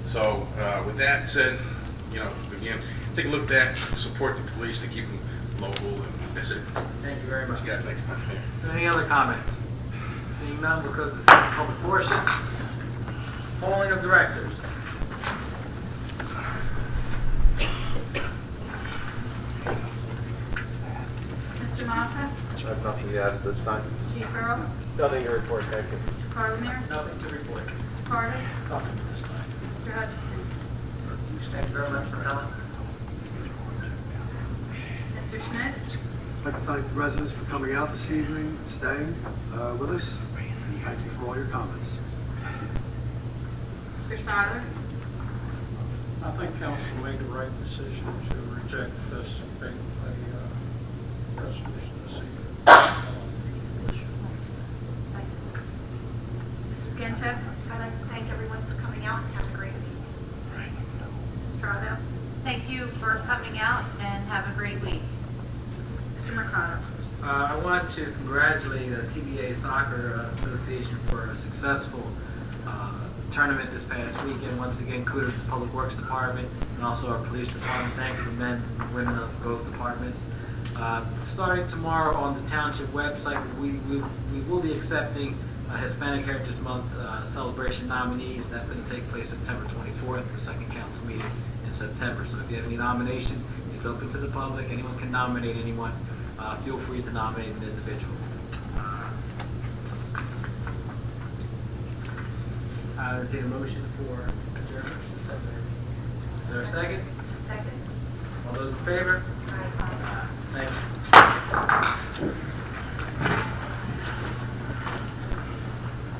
So with that said, again, take a look at that, support the police to keep them local, and that's it. Thank you very much. See you guys next time. Any other comments? Seeing none, because it's a public portion. Polling of directors. Mr. Moffett? I have nothing to add at this time. Chief Earl? Nothing to report, thank you. Mr. Carlemere? Nothing to report. Mr. Carter? Nothing at this time. Mr. Hutchison? Thank you very much for coming. Mr. Schmidt? I'd like to thank the residents for coming out this evening, and staying with us, and thank you for all your comments. Mr. Seiler? I think council made the right decision to reject this big resolution this evening. Mrs. Gentek? I'd like to thank everyone for coming out and have a great week. Mrs. Strado? Thank you for coming out and have a great week. Mr. Mercado? I want to congratulate the TBA Soccer Association for a successful tournament this past weekend. Once again, kudos to Public Works Department and also our Police Department. Thank you to men and women of both departments. Starting tomorrow on the Township website, we will be accepting Hispanic Heritage Month celebration nominees. That's going to take place September 24th, the second council meeting in September. So if you have any nominations, it's open to the public. Anyone can nominate anyone. Feel free to nominate an individual. I entertain a motion for adjournment. Is there a second? Second. All those in favor? Aye. Thank you.